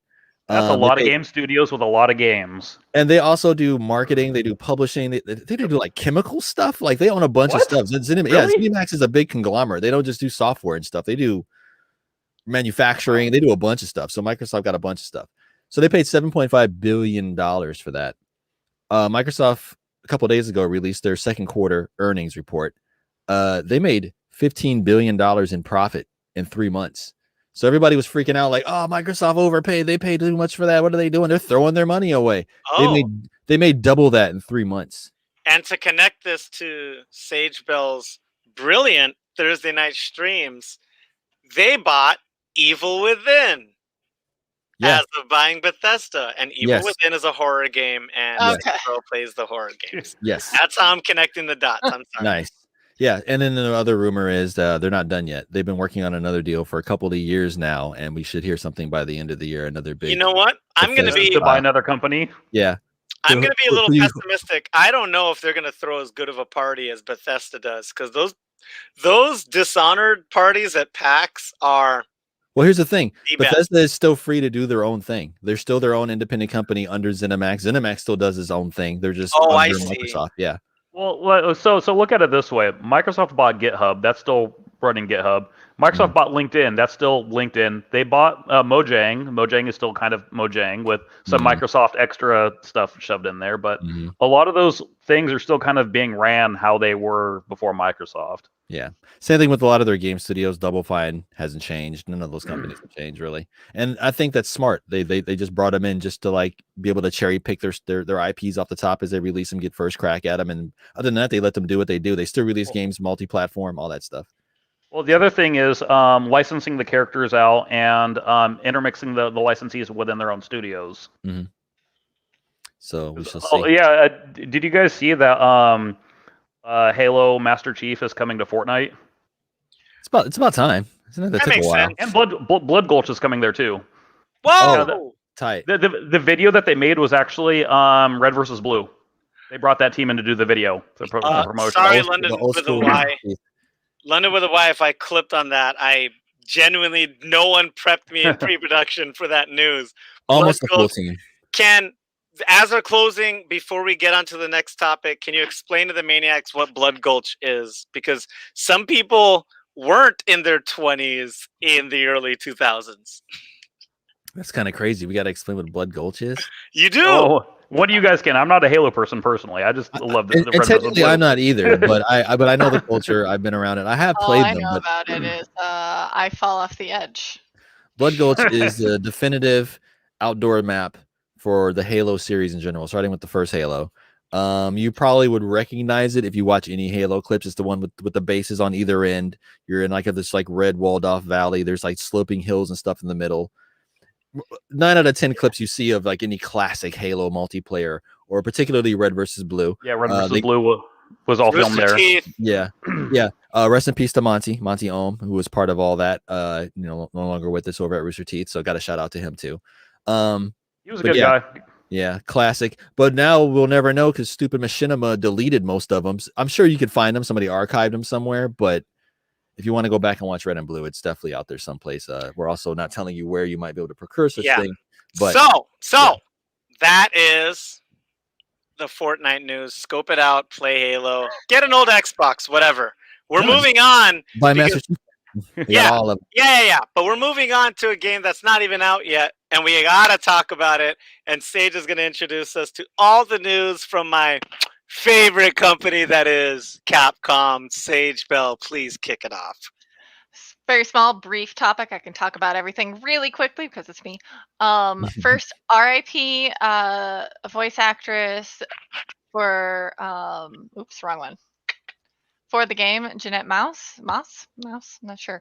That's a lot of game studios with a lot of games. And they also do marketing. They do publishing. They do like chemical stuff. Like, they own a bunch of stuff. ZeniMax is a big conglomerate. They don't just do software and stuff. They do manufacturing. They do a bunch of stuff. So Microsoft got a bunch of stuff. So they paid $7.5 billion for that. Microsoft, a couple of days ago, released their second quarter earnings report. They made $15 billion in profit in 3 months. So everybody was freaking out like, oh, Microsoft overpaid. They paid too much for that. What are they doing? They're throwing their money away. Oh. They made double that in 3 months. And to connect this to Sage Bell's brilliant Thursday night streams, they bought Evil Within as of buying Bethesda. And Evil Within is a horror game, and Pro plays the horror games. Yes. That's how I'm connecting the dots. I'm sorry. Nice. Yeah, and then the other rumor is they're not done yet. They've been working on another deal for a couple of years now, and we should hear something by the end of the year. Another big. You know what? I'm going to be to buy another company. Yeah, I'm going to be a little pessimistic. I don't know if they're going to throw as good of a party as Bethesda does, because those Dishonored parties at PAX are. Well, here's the thing. Bethesda is still free to do their own thing. They're still their own independent company under ZeniMax. ZeniMax still does its own thing. They're just under Microsoft. Yeah. Well, so look at it this way. Microsoft bought GitHub. That's still running GitHub. Microsoft bought LinkedIn. That's still LinkedIn. They bought Mojang. Mojang is still kind of Mojang with some Microsoft extra stuff shoved in there. But a lot of those things are still kind of being ran how they were before Microsoft. Yeah. Same thing with a lot of their game studios. Double Fine hasn't changed. None of those companies have changed really. And I think that's smart. They just brought them in just to like be able to cherry pick their IPs off the top as they release them, get first crack at them. And other than that, they let them do what they do. They still release games multi-platform, all that stuff. Well, the other thing is licensing the characters out and intermixing the licensees within their own studios. So we shall see. Oh yeah, did you guys see that Halo Master Chief is coming to Fortnite? It's about time. Isn't it? That took a while. Sense. And Blood Gulch is coming there too. Whoa! Oh, tight. The video that they made was actually Red versus Blue. They brought that team in to do the video for promotion. Sorry, London with a Y. London with a Y. If I clipped on that, I genuinely no one prepped me in pre-production for that news. Almost the full team. As we're closing, before we get on to the next topic, can you explain to the Maniacs what Blood Gulch is? Because some people weren't in their 20s in the early 2000s. That's kind of crazy. We got to explain what Blood Gulch is. You do. Oh, what do you guys can? I'm not a Halo person personally. I just love the and technically, I'm not either. But I know the culture. I've been around it. I have played them. All I know about it is I fall off the edge. Blood Gulch is the definitive outdoor map for the Halo series in general, starting with the first Halo. You probably would recognize it if you watch any Halo clips. It's the one with the bases on either end. You're in like this like red walled off valley. There's like sloping hills and stuff in the middle. 9 out of 10 clips you see of like any classic Halo multiplayer, or particularly Red versus Blue. Yeah, Red versus Blue was all filmed there. Yeah. Rest in peace to Monty Ohm, who was part of all that. No longer with us over at Rooster Teeth. So got a shout out to him too. He was a good guy. Yeah, classic. But now we'll never know because stupid Machinima deleted most of them. I'm sure you could find them. Somebody archived them somewhere. But if you want to go back and watch Red and Blue, it's definitely out there someplace. We're also not telling you where you might be able to procure such thing. But that is the Fortnite news. Scope it out, play Halo, get an old Xbox, whatever. We're moving on. Buy Master Chief. All of them. Yeah. But we're moving on to a game that's not even out yet, and we gotta talk about it. And Sage is gonna introduce us to all the news from my favorite company, that is Capcom. Sage Bell, please kick it off. Very small, brief topic. I can talk about everything really quickly because it's me. First, RIP, a voice actress for wrong one. For the game, Jeanette Mouse, I'm not sure.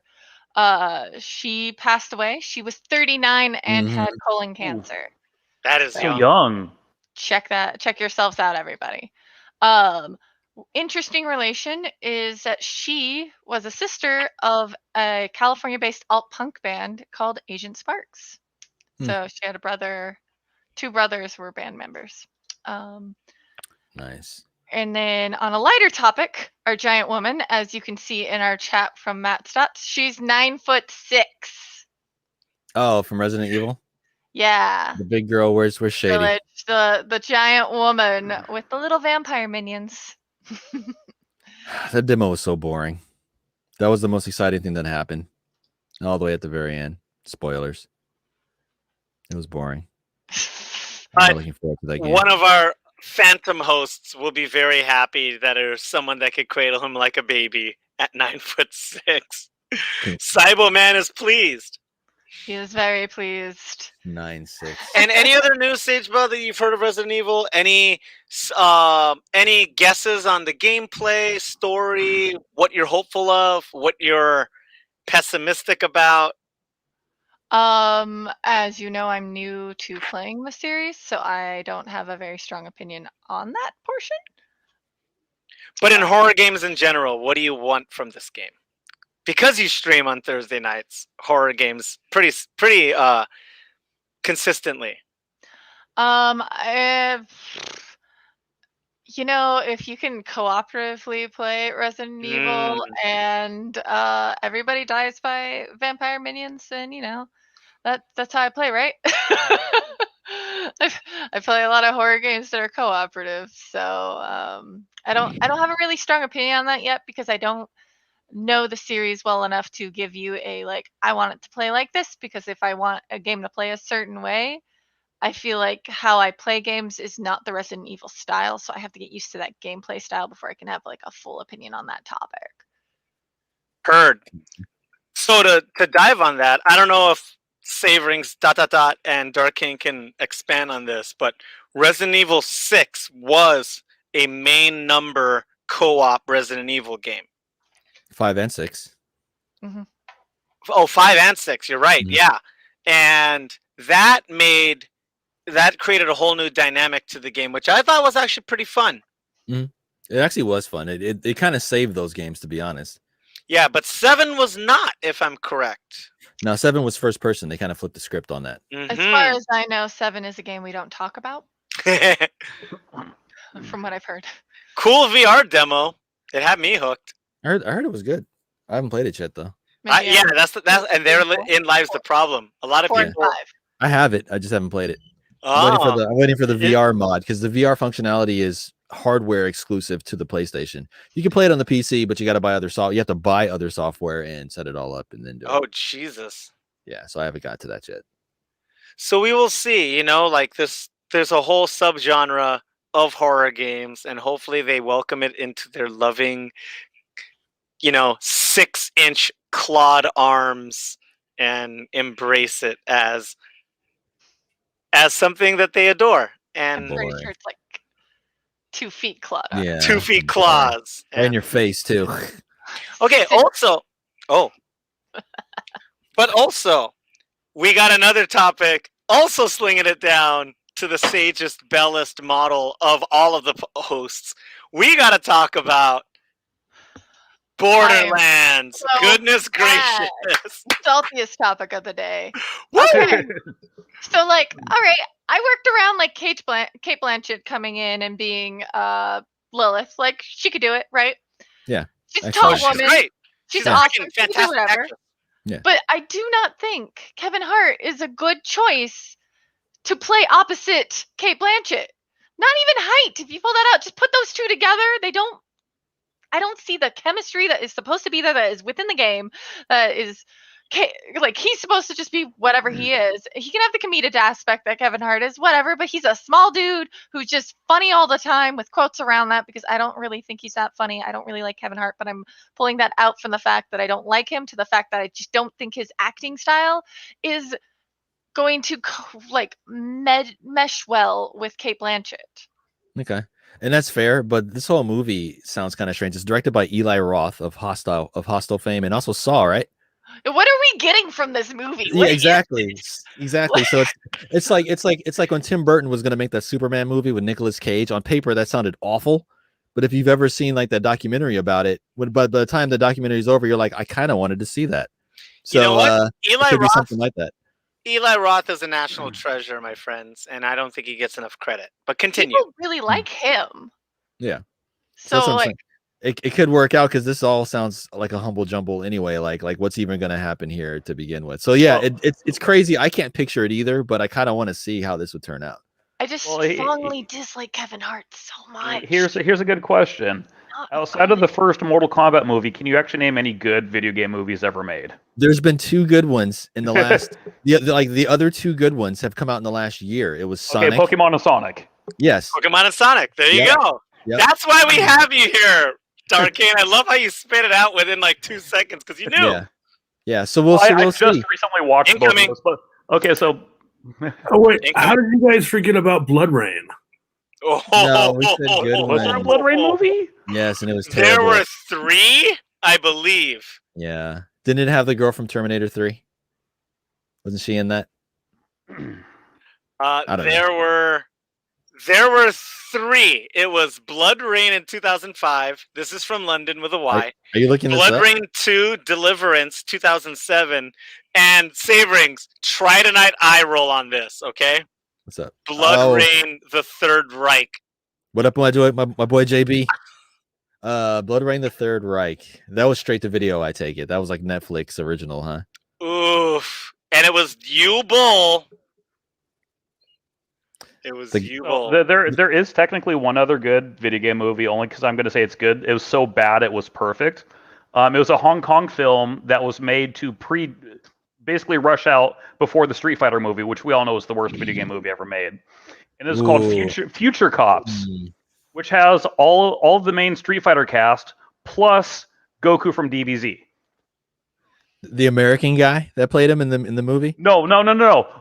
She passed away. She was 39 and had colon cancer. That is so young. Check yourselves out, everybody. Interesting relation is that she was a sister of a California-based alt-punk band called Agent Sparks. So she had a brother. 2 brothers were band members. Nice. And then on a lighter topic, our giant woman, as you can see in our chat from Matt Stutz, she's 9'6". Oh, from Resident Evil? Yeah. The big girl wears shady. Village, the giant woman with the little vampire minions. That demo was so boring. That was the most exciting thing that happened. All the way at the very end. Spoilers. It was boring. I'm not looking forward to that game. One of our phantom hosts will be very happy that there's someone that could cradle him like a baby at 9'6". Cybo Man is pleased. He is very pleased. 9'6". And any other news, Sagebell, that you've heard of Resident Evil? Any guesses on the gameplay, story, what you're hopeful of, what you're pessimistic about? As you know, I'm new to playing the series, so I don't have a very strong opinion on that portion. But in horror games in general, what do you want from this game? Because you stream on Thursday nights, horror games pretty consistently. If you can cooperatively play Resident Evil and everybody dies by vampire minions, then that's how I play, right? I play a lot of horror games that are cooperative, so I don't have a really strong opinion on that yet because I don't know the series well enough to give you a like, I want it to play like this, because if I want a game to play a certain way, I feel like how I play games is not the Resident Evil style, so I have to get used to that gameplay style before I can have like a full opinion on that topic. Heard. So to dive on that, I don't know if Saverings ... and DarKain can expand on this, but Resident Evil 6 was a main number co-op Resident Evil game. 5 and 6. Oh, 5 and 6, you're right. Mhm. Yeah. And that created a whole new dynamic to the game, which I thought was actually pretty fun. It actually was fun. It kind of saved those games, to be honest. Yeah, but 7 was not, if I'm correct. Now 7 was first person. They kind of flipped the script on that. As far as I know, 7 is a game we don't talk about, from what I've heard. Cool VR demo. It had me hooked. I heard it was good. I haven't played it yet though. Maybe Yeah, that's and therein lies the problem. A lot of 4 and people. 5. I have it. I just haven't played it. Oh, I'm waiting for the VR mod, because the VR functionality is hardware exclusive to the PlayStation. You can play it on the PC, but you got to buy other software. You have to buy other software and set it all up and then do oh it. Jesus. Yeah, so I haven't got to that yet. So we will see. You know, like this. There's a whole subgenre of horror games, and hopefully they welcome it into their loving, 6-inch clawed arms and embrace it as something that they adore. I'm And pretty Boy. sure it's like 2 feet clawed up. Yeah, 2 feet boy. claws. Right in your face too. Okay, also, but also, we got another topic, also slinging it down to the sagest, bellest model of all of the hosts. We got to talk about Borderlands. so Goodness mad. gracious. Saltiest topic of the day. Woo! Okay. So, like, all right, I worked around like Kate Blanchett coming in and being Lilith. Like, she could do it, right? Yeah. She's a Actually, tall She's woman. great. She's a awesome. freaking She can do fantastic whatever. actress. But I do not think Kevin Hart is a good choice to play opposite Kate Blanchett. Not even height. If you pull that out, just put those two together. I don't see the chemistry that is supposed to be there, that is within the game, that is like, he's supposed to just be whatever he is. He can have the comedic aspect that Kevin Hart is, whatever, but he's a small dude who's just funny all the time, with quotes around that, because I don't really think he's that funny. I don't really like Kevin Hart, but I'm pulling that out from the fact that I don't like him to the fact that I just don't think his acting style is going to mesh well with Kate Blanchett. Okay. And that's fair, but this whole movie sounds kind of strange. It's directed by Eli Roth of Hostile fame, and also Saw, right? What are we getting from this movie? Yeah, exactly. Exactly. So it's like when Tim Burton was going to make that Superman movie with Nicolas Cage. On paper, that sounded awful, but if you've ever seen like that documentary about it, but by the time the documentary is over, you're like, I kind of wanted to see that. So You know what? it could be something like that. Eli Roth is a national treasure, my friends, and I don't think he gets enough credit. But continue. People really like him. Yeah. So that's what I'm like, saying. It could work out, because this all sounds like a humble jumble anyway. Like what's even going to happen here to begin with? So yeah, it's crazy. I can't picture it either, but I kind of want to see how this would turn out. I just strongly dislike Kevin Hart so much. Here's a good question. Outside of the first Mortal Kombat movie, can you actually name any good video game movies ever made? There's been 2 good ones in the last. the other 2 good ones have come out in the last year. It was Sonic. Okay, Pokemon and Sonic. Yes. Pokemon and Sonic. There you go. Yep. That's why we have you here, DarKain. I love how you spit it out within like 2 seconds, because you knew. Yeah. So we'll I see. just recently watched both of those. But, okay, so Oh wait, how did you guys forget about Blood Rain? Oh, No, we said good was there a one. Blood Rain movie? Yes, and it was There terrible. were 3, I believe. Yeah. Didn't it have the girl from Terminator 3? Wasn't she in that? I don't know. There were 3. It was Blood Rain in 2005. This is from London with a Y. Are you looking this Blood up? Rain 2 Deliverance 2007, and Saverings. Try tonight eye roll on this, okay? What's up? Blood Rain the Third Reich. What up, my boy JB? Blood Rain the Third Reich. That was straight to video, I take it. That was like Netflix original, huh? Oof. And it was U-Bull. It was U-Bull. There is technically one other good video game movie, only because I'm going to say it's good. It was so bad it was perfect. It was a Hong Kong film that was made to basically rush out before the Street Fighter movie, which we all know is the worst video game movie ever made. And it's called Ooh. Future Cops, Mm. which has all of the main Street Fighter cast plus Goku from DBZ. The American guy that played him in the movie? No.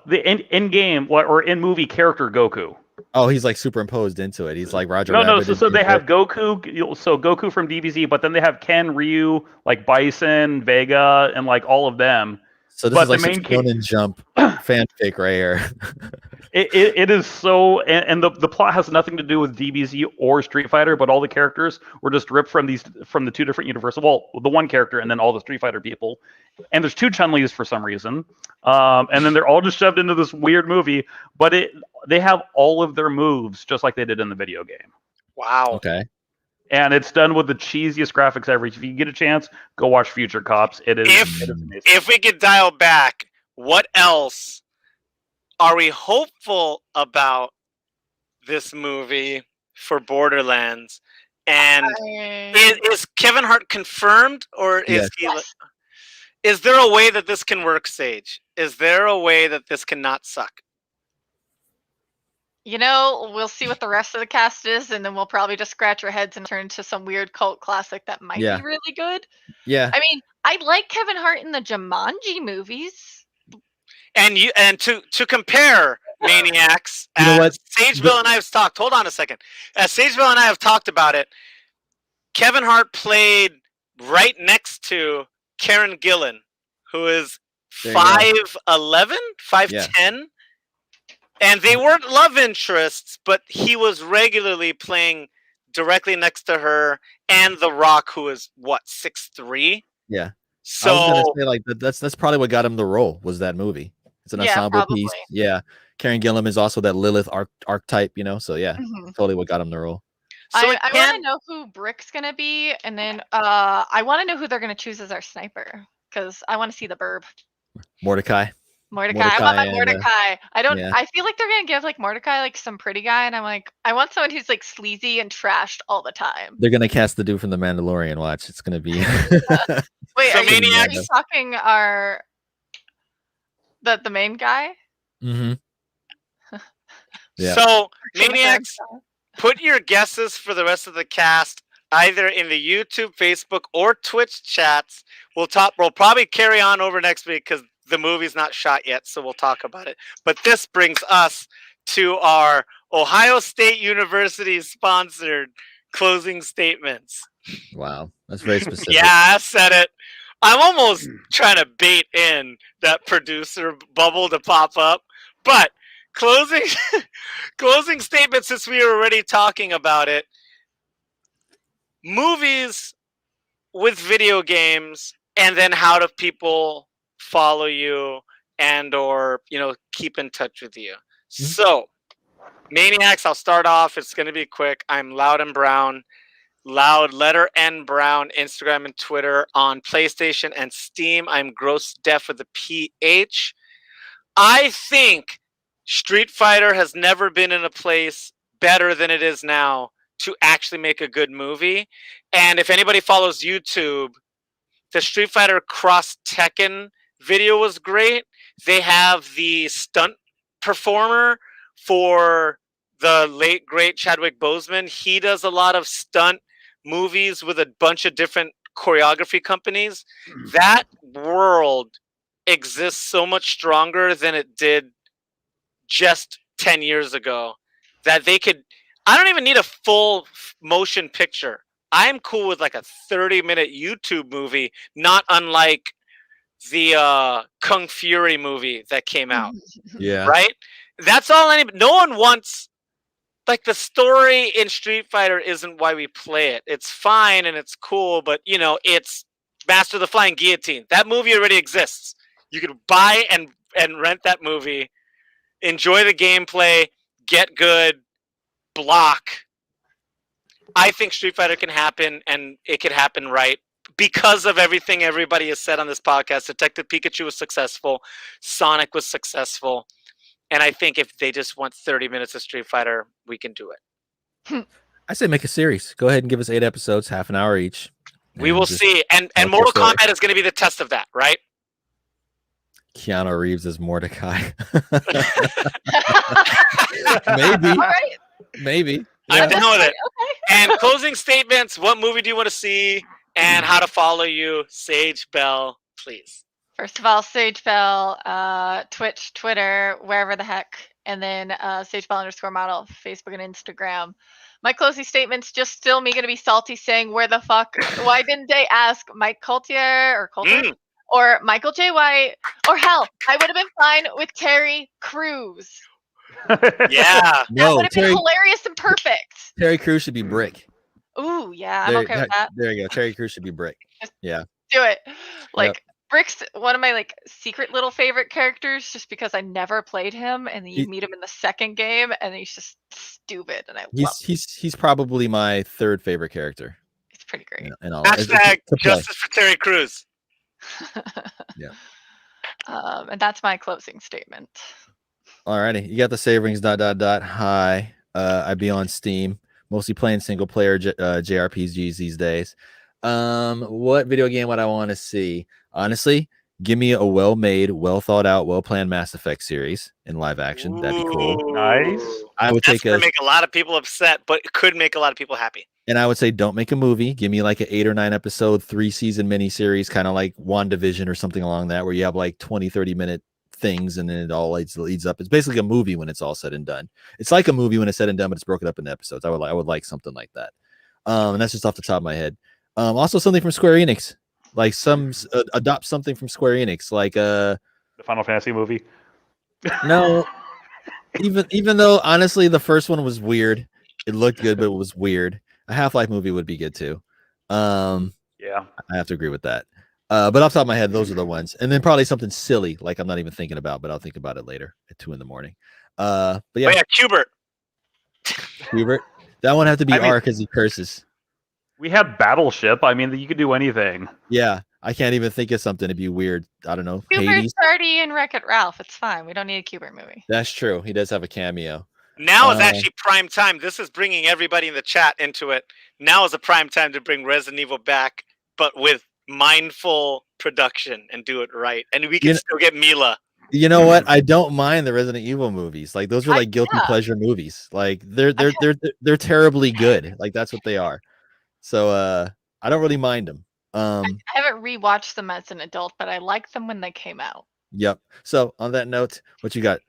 The in game or in movie character Goku. Oh, he's like superimposed into it. He's like Roger No. Rabbit. So they have Goku. So Goku from DBZ, but then they have Ken, Ryu, like Bison, Vega, and like all of them. So this but is like the main Shonen Jump fanfic right here. It is so, and the plot has nothing to do with DBZ or Street Fighter, but all the characters were just ripped from the two different universes. Well, the one character and then all the Street Fighter people, and there's two Chun-Lis for some reason, and then they're all just shoved into this weird movie. But they have all of their moves just like they did in the video game. Wow. Okay. And it's done with the cheesiest graphics ever. If you get a chance, go watch Future Cops. It is amazing. If we could dial back, what else are we hopeful about this movie for Borderlands? And is Kevin Hart confirmed, or is he? Yes. Is there a way that this can work, Sage? Is there a way that this cannot suck? You know, we'll see what the rest of the cast is, and then we'll probably just scratch our heads and turn to some weird cult classic that might be really good. Yeah. I mean, I like Kevin Hart in the Jumanji movies. And to compare Maniacs, You know what? Sageville and I have talked. Hold on a second. As Sageville and I have talked about it, Kevin Hart played right next to Karen Gillan, who is 5'11", 5'10", and they weren't love interests, but he was regularly playing directly next to her and The Rock, who is what, 6'3"? Yeah. So I was gonna say like that's probably what got him the role, was that movie. It's an ensemble piece. Yeah. Karen Gillan is also that Lilith archetype, you know. So yeah, totally what got him the role. So I want to know who Brick's gonna be, and then I want to know who they're gonna choose as our sniper, because I want to see the Burb. Mordecai. I want my and, Mordecai. I don't. yeah. I feel like they're gonna give like Mordecai like some pretty guy, and I'm like, I want someone who's like sleazy and trashed all the time. They're gonna cast the dude from the Mandalorian. Watch, it's gonna be. Wait, So are you talking our the main guy? Mm-hmm. Yeah. So Maniacs, put your guesses for the rest of the cast either in the YouTube, Facebook, or Twitch chats. We'll probably carry on over next week because the movie's not shot yet, so we'll talk about it. But this brings us to our Ohio State University sponsored closing statements. Wow, that's very specific. Yeah, I said it. I'm almost trying to bait in that producer bubble to pop up, but closing statements, since we were already talking about it. Movies with video games, and then how do people follow you and or keep in touch with you? So Maniacs, I'll start off. It's going to be quick. I'm Loud and Brown, Loud letter N Brown, Instagram and Twitter. On PlayStation and Steam, I'm Gross Def with a PH. I think Street Fighter has never been in a place better than it is now to actually make a good movie. And if anybody follows YouTube, the Street Fighter Cross Tekken video was great. They have the stunt performer for the late great Chadwick Boseman. He does a lot of stunt movies with a bunch of different choreography companies. That world exists so much stronger than it did just 10 years ago, that I don't even need a full motion picture. I'm cool with like a 30-minute YouTube movie, not unlike the Kung Fury movie that came out. Yeah. Right? That's all no one wants. Like, the story in Street Fighter isn't why we play it. It's fine and it's cool, but it's Master of the Flying Guillotine. That movie already exists. You could buy and rent that movie, enjoy the gameplay, get good, block. I think Street Fighter can happen, and it can happen right because of everything everybody has said on this podcast. Detective Pikachu was successful. Sonic was successful. And I think if they just want 30 minutes of Street Fighter, we can do it. I say make a series. Go ahead and give us 8 episodes, half an hour each. We will see. And Mortal Kombat is going to be the test of that, right? Keanu Reeves as Mordecai. Maybe. All right. Maybe. I'm down with it. Okay. And closing statements. What movie do you want to see? And how to follow you, Sage Bell, please. First of all, Sage Bell, Twitch, Twitter, wherever the heck, and then Sage Bell _model, Facebook and Instagram. My closing statement's just still me gonna be salty saying where the fuck? Why didn't they ask Mike Coulter or Michael J. White, or hell, I would have been fine with Terry Crews. Yeah, that would have been hilarious and perfect. Terry Crews should be Brick. Ooh, yeah, I'm okay with that. There you go. Terry Crews should be Brick. Yeah, do it. Like Brick's one of my like secret little favorite characters, just because I never played him, and then you meet him in the second game, and he's just stupid, and I love him. He's probably my third favorite character. It's pretty great. Hashtag justice for Terry Crews. Yeah. And that's my closing statement. Alrighty, you got the Saverings ... Hi. I be on Steam, mostly playing single player JRPGs these days. What video game would I want to see? Honestly, give me a well-made, well-thought-out, well-planned Mass Effect series in live action. That'd be cool. Nice. I would That's gonna make a lot of people upset, but it could make a lot of people happy. And I would say, don't make a movie. Give me like an 8 or 9 episode, 3-season miniseries, kind of like WandaVision or something along that, where you have like 20, 30-minute things, and then it all leads up. It's basically a movie when it's all said and done. It's like a movie when it's said and done, but it's broken up into episodes. I would like something like that. And that's just off the top of my head. Also something from Square Enix, like adopt something from Square Enix, like the Final Fantasy movie. No, even though honestly the first one was weird, it looked good, but it was weird. A Half-Life movie would be good too. Yeah, I have to agree with that. But off the top of my head, those are the ones. And then probably something silly, like I'm not even thinking about, but I'll think about it later at 2 a.m. But yeah, Hubert. That one have to be R because he curses. We had Battleship. I mean, you could do anything. Yeah, I can't even think of something to be weird. I don't know. Hubert's already in Wreck-It Ralph. It's fine. We don't need a Hubert movie. That's true. He does have a cameo. Now is actually prime time. This is bringing everybody in the chat into it. Now is a prime time to bring Resident Evil back, but with mindful production and do it right. And we can still get Mila. You know what? I don't mind the Resident Evil movies. Like those are like guilty pleasure movies. Like they're terribly good. Like that's what they are. So I don't really mind them. I haven't rewatched them as an adult, but I liked them when they came out. Yep. So on that note, what you got,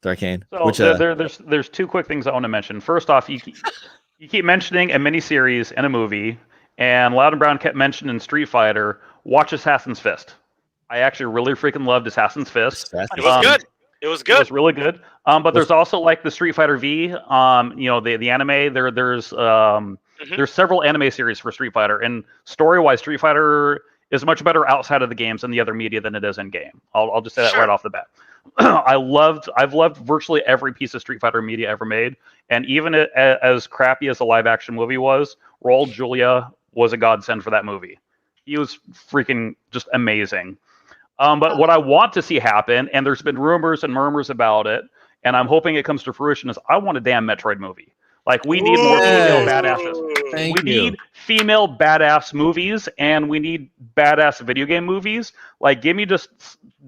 DarKain? So there's 2 quick things I want to mention. First off, you keep mentioning a miniseries and a movie, and Loud and Brown kept mentioning Street Fighter. Watch Assassin's Fist. I actually really freaking loved Assassin's Fist. It was good. It was good. It was really good. But there's also like the Street Fighter V. The anime. There's several anime series for Street Fighter, and story-wise, Street Fighter is much better outside of the games and the other media than it is in game. I'll just say that right off the bat. I've loved virtually every piece of Street Fighter media ever made, and even as crappy as the live-action movie was, Raul Julia was a godsend for that movie. He was freaking just amazing. But what I want to see happen, and there's been rumors and murmurs about it, and I'm hoping it comes to fruition, is I want a damn Metroid movie. Like, we need more female badasses. We need female badass movies, and we need badass video game movies. Like, give me just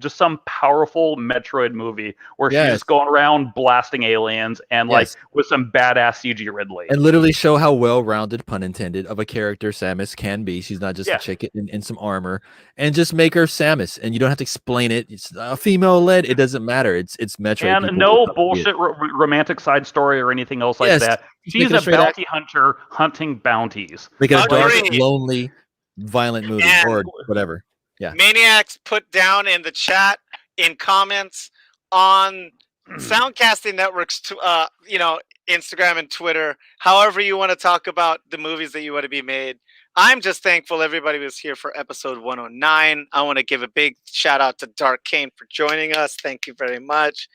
some powerful Metroid movie where she's just going around blasting aliens and like with some badass CG Ridley. And literally show how well-rounded, pun intended, of a character Samus can be. She's not just a chick in some armor. And just make her Samus. And you don't have to explain it. It's a female-led. It doesn't matter. It's Metroid. And no bullshit romantic side story or anything else like that. She's a bounty hunter hunting bounties. Make it a dark, lonely, violent movie or whatever. Yeah. Maniacs put down in the chat, in comments on Soundcasting Network's, Instagram and Twitter, however you want to talk about the movies that you want to be made. I'm just thankful everybody was here for episode 109. I want to give a big shout out to DarKain for joining us. Thank you very much.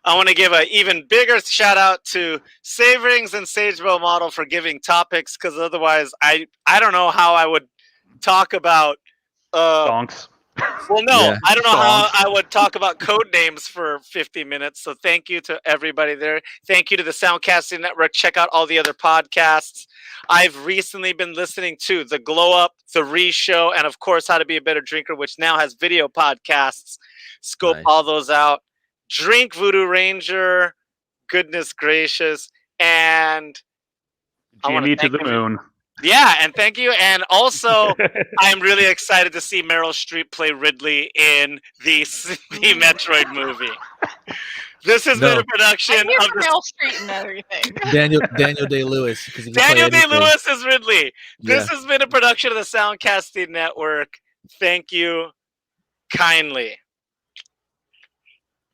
I want to give an even bigger shout out to Saverings and Sagewell Model for giving topics, because otherwise I don't know how I would talk about stonks. Well, no, Yeah. I don't know how Stonks. I would talk about code names for 50 minutes. So thank you to everybody there. Thank you to the Soundcasting Network. Check out all the other podcasts. I've recently been listening to The Glow Up, The Re-Show, and of course, How to Be a Better Drinker, which now has video podcasts. Scope Nice. all those out. Drink Voodoo Ranger. Goodness gracious. And I wanna GME to thank the every- moon. yeah, and thank you. And also, I'm really excited to see Meryl Streep play Ridley in the Metroid movie. This has been No. a production I'm here of for the Meryl Streep and everything. Daniel Day-Lewis. 'cause he can play Daniel anything. Day-Lewis is Ridley. This Yeah. has been a production of the Soundcasting Network. Thank you kindly.